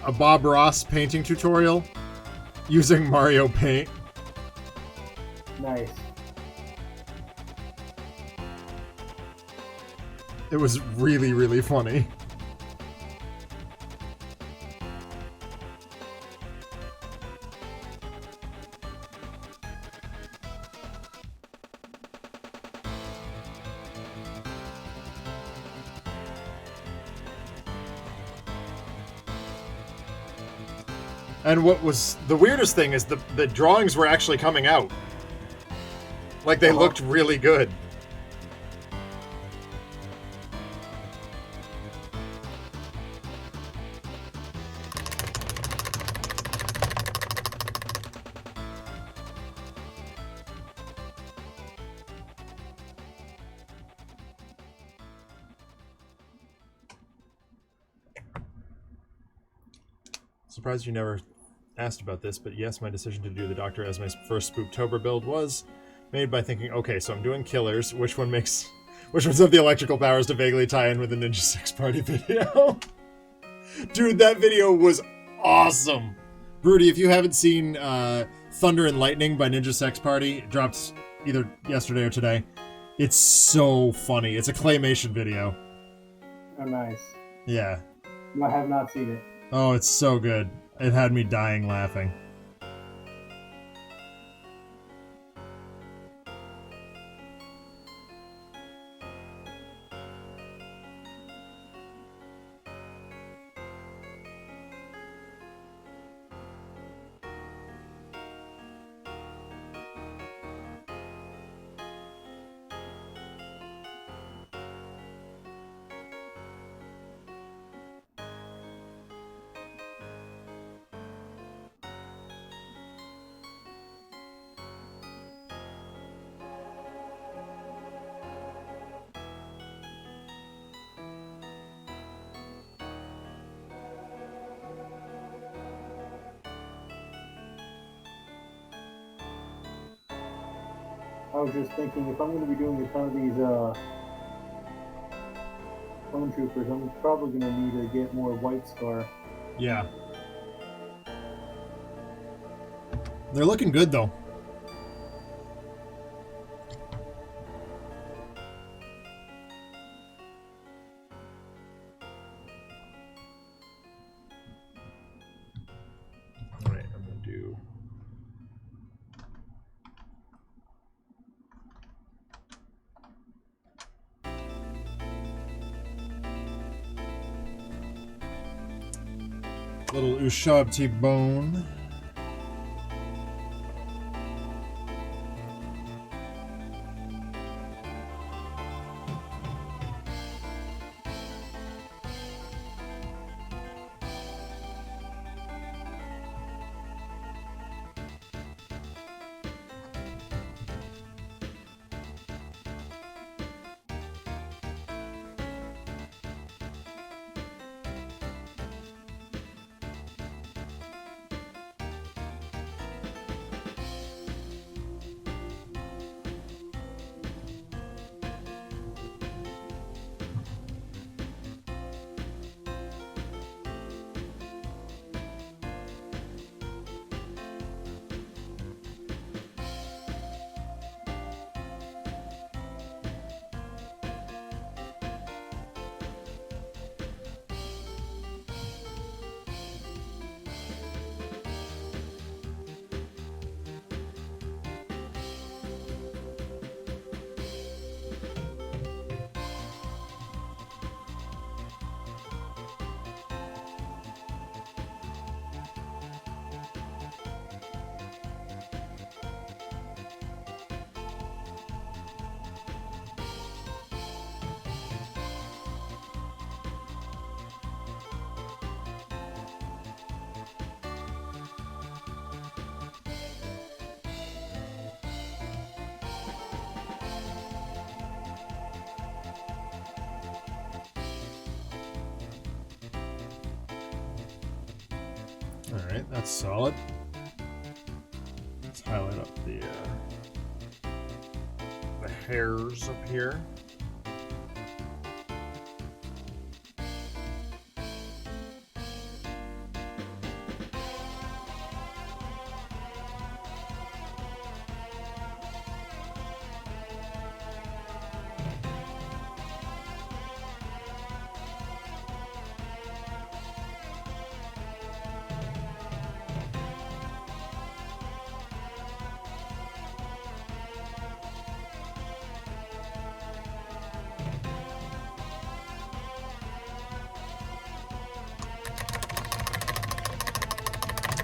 a Bob Ross painting tutorial using Mario Paint. Nice. It was really, really funny. And what was the weirdest thing is the drawings were actually coming out. Like, they looked really good. Surprised you never asked about this, but yes, my decision to do the Dr. Esme's first Spooktober build was made by thinking, okay, so I'm doing killers, which ones have the electrical powers to vaguely tie in with the Ninja Sex Party video? Dude, that video was awesome! Broody, if you haven't seen Thunder and Lightning by Ninja Sex Party, it dropped either yesterday or today. It's so funny. It's a claymation video. Oh, nice. Yeah. I have not seen it. Oh, it's so good. It had me dying laughing. I was just thinking, if I'm going to be doing a ton of these clone troopers, I'm probably going to need to get more White Scar. Yeah. They're looking good, though. All right, I'm going to do... little Ushabti bone. Alright, that's solid. Let's highlight up the hairs up here.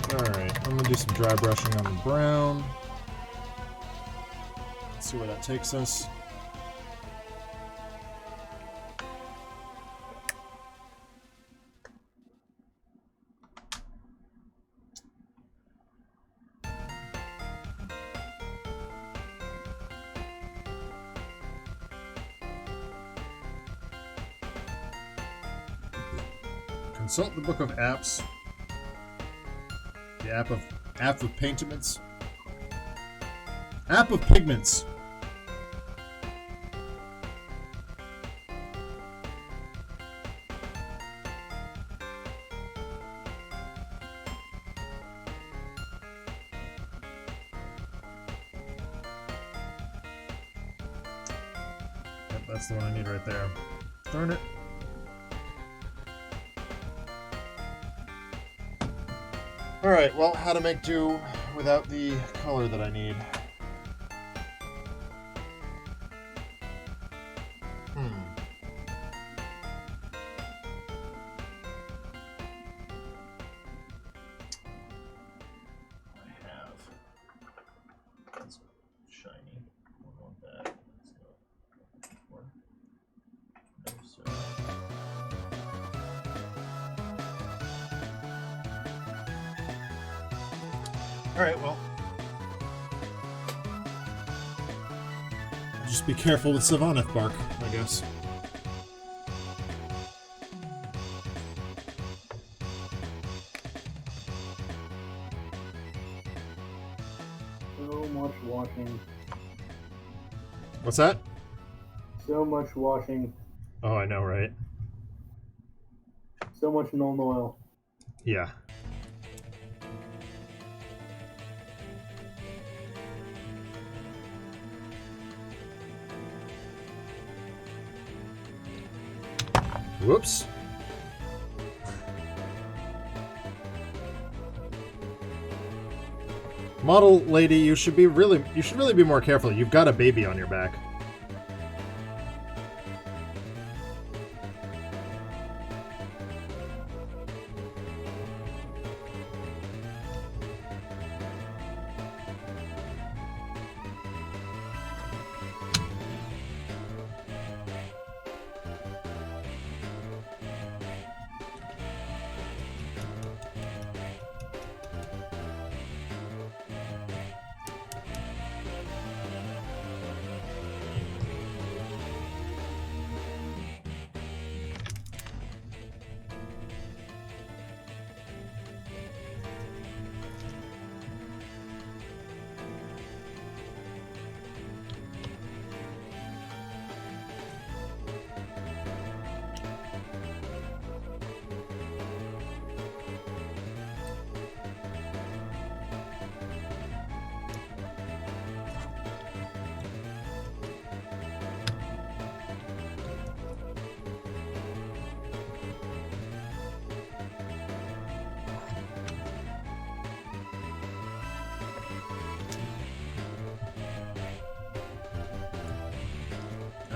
Alright, I'm gonna do some dry brushing on the brown. Let's see where that takes us. Consult the book of apps. The app of pigments. App of pigments. Yep, that's the one I need right there. Darn it. Alright, well, how to make do without the color that I need. I have. It's shiny. I don't want that. No, sir. Alright, well. Just be careful with Sylvaneth bark, I guess. So much washing. What's that? So much washing. Oh, I know, right? So much Nuln Oil. Yeah. Whoops. Model lady, you should really be more careful. You've got a baby on your back.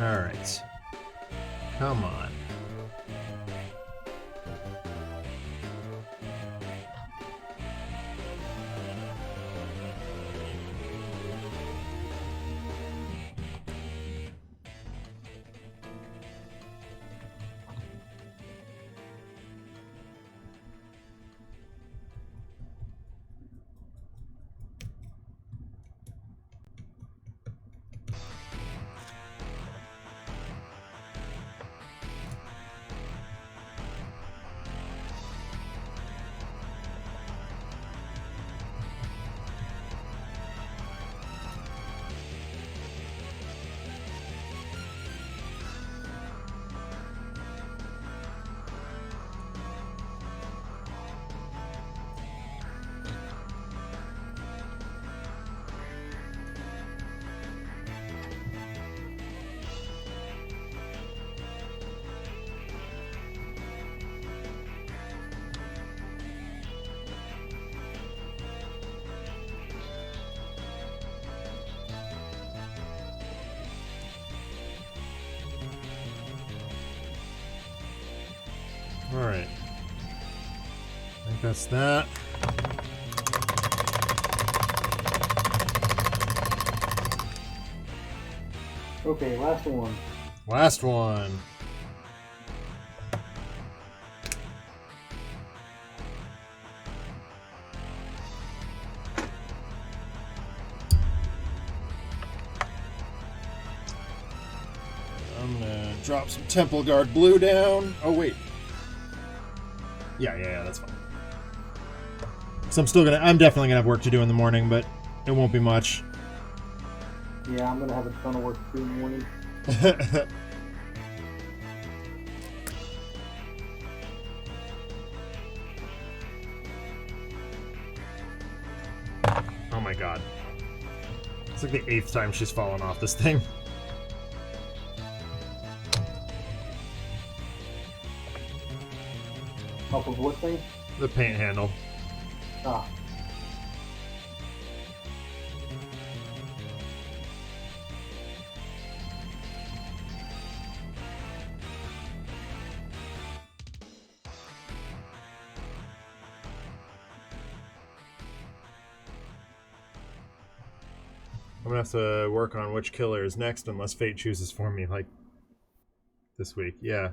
Alright. Come on. That's that. Okay, last one. Last one. I'm gonna drop some Temple Guard Blue down. Oh, wait. Yeah, that's fine. So I'm definitely gonna have work to do in the morning, but it won't be much. Yeah, I'm gonna have a ton of work to do in the morning. Oh my god. It's like the 8th time she's fallen off this thing. Off of what thing? The paint handle. Ah. I'm gonna have to work on which killer is next unless fate chooses for me, like this week. Yeah.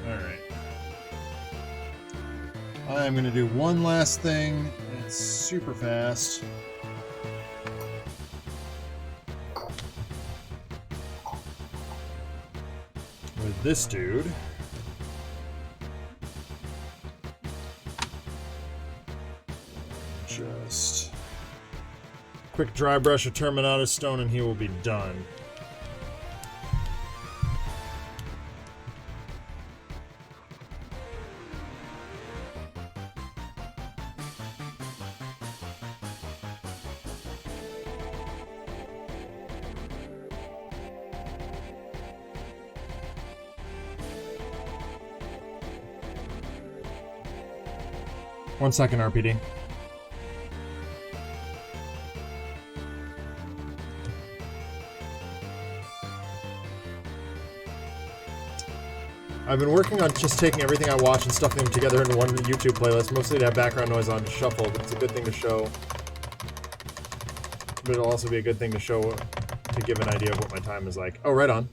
Alright. I'm going to do one last thing. It's super fast. With this dude. Just quick dry brush of Terminatus Stone and he will be done. One second, RPD. I've been working on just taking everything I watch and stuffing them together into one YouTube playlist, mostly to have background noise on to shuffle, but it's a good thing to show. But it'll also be a good thing to show, to give an idea of what my time is like. Oh, right on.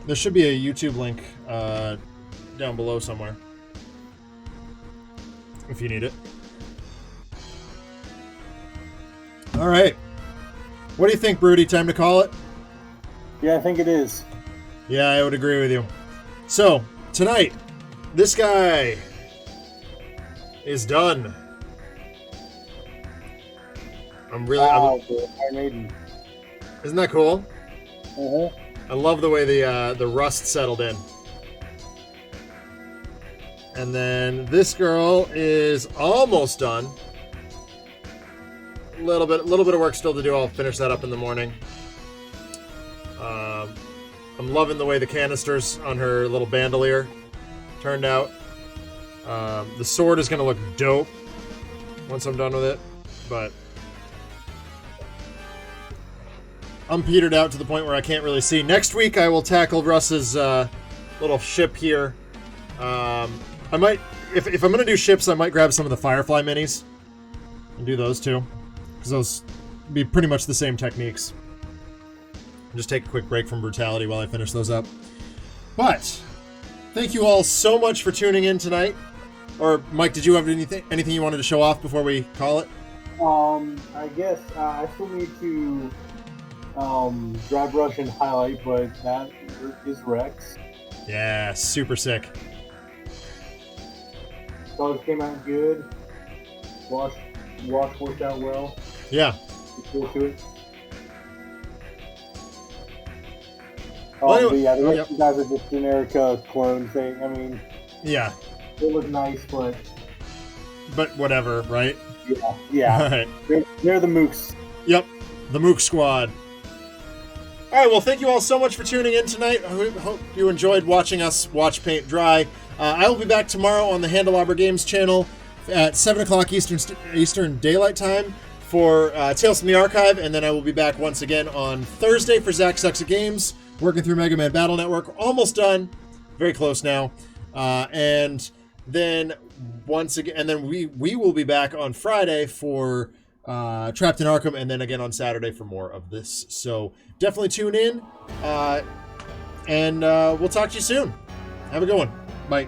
There should be a YouTube link down below somewhere, if you need it. All right. What do you think, Broody? Time to call it? Yeah, I think it is. Yeah, I would agree with you. So, tonight, this guy is done. Wow, the Iron Maiden. Isn't that cool? Uh-huh. I love the way the rust settled in. And then this girl is almost done. Little bit of work still to do. I'll finish that up in the morning. I'm loving the way the canisters on her little bandolier turned out. The sword is going to look dope once I'm done with it, but I'm petered out to the point where I can't really see. Next week I will tackle Russ's little ship here. I might, if I'm going to do ships, I might grab some of the Firefly minis and do those too, because those be pretty much the same techniques. Just take a quick break from Brutality while I finish those up. But thank you all so much for tuning in tonight. Or Mike, did you have anything you wanted to show off before we call it? I guess I still need to dry brush and highlight, but that is Rex. Yeah, super sick. Colors came out good. Wash worked out well. Yeah. Look forward to it. Well, anyway, but yeah, the rest of you guys are just generic clones. Yeah. They look nice, but whatever, right? Yeah. All right. They're the mooks. Yep, the Mook Squad. All right, well, thank you all so much for tuning in tonight. I hope you enjoyed watching us watch paint dry. I will be back tomorrow on the Handelabra Games channel at 7 o'clock Eastern Daylight Time for Tales from the Archive, and then I will be back once again on Thursday for Zach Sucks at Games, working through Mega Man Battle Network. Almost done. Very close now. And then once again, and then we will be back on Friday for Trapped in Arkham, and then again on Saturday for more of this. So definitely tune in, and we'll talk to you soon. Have a good one. Bye.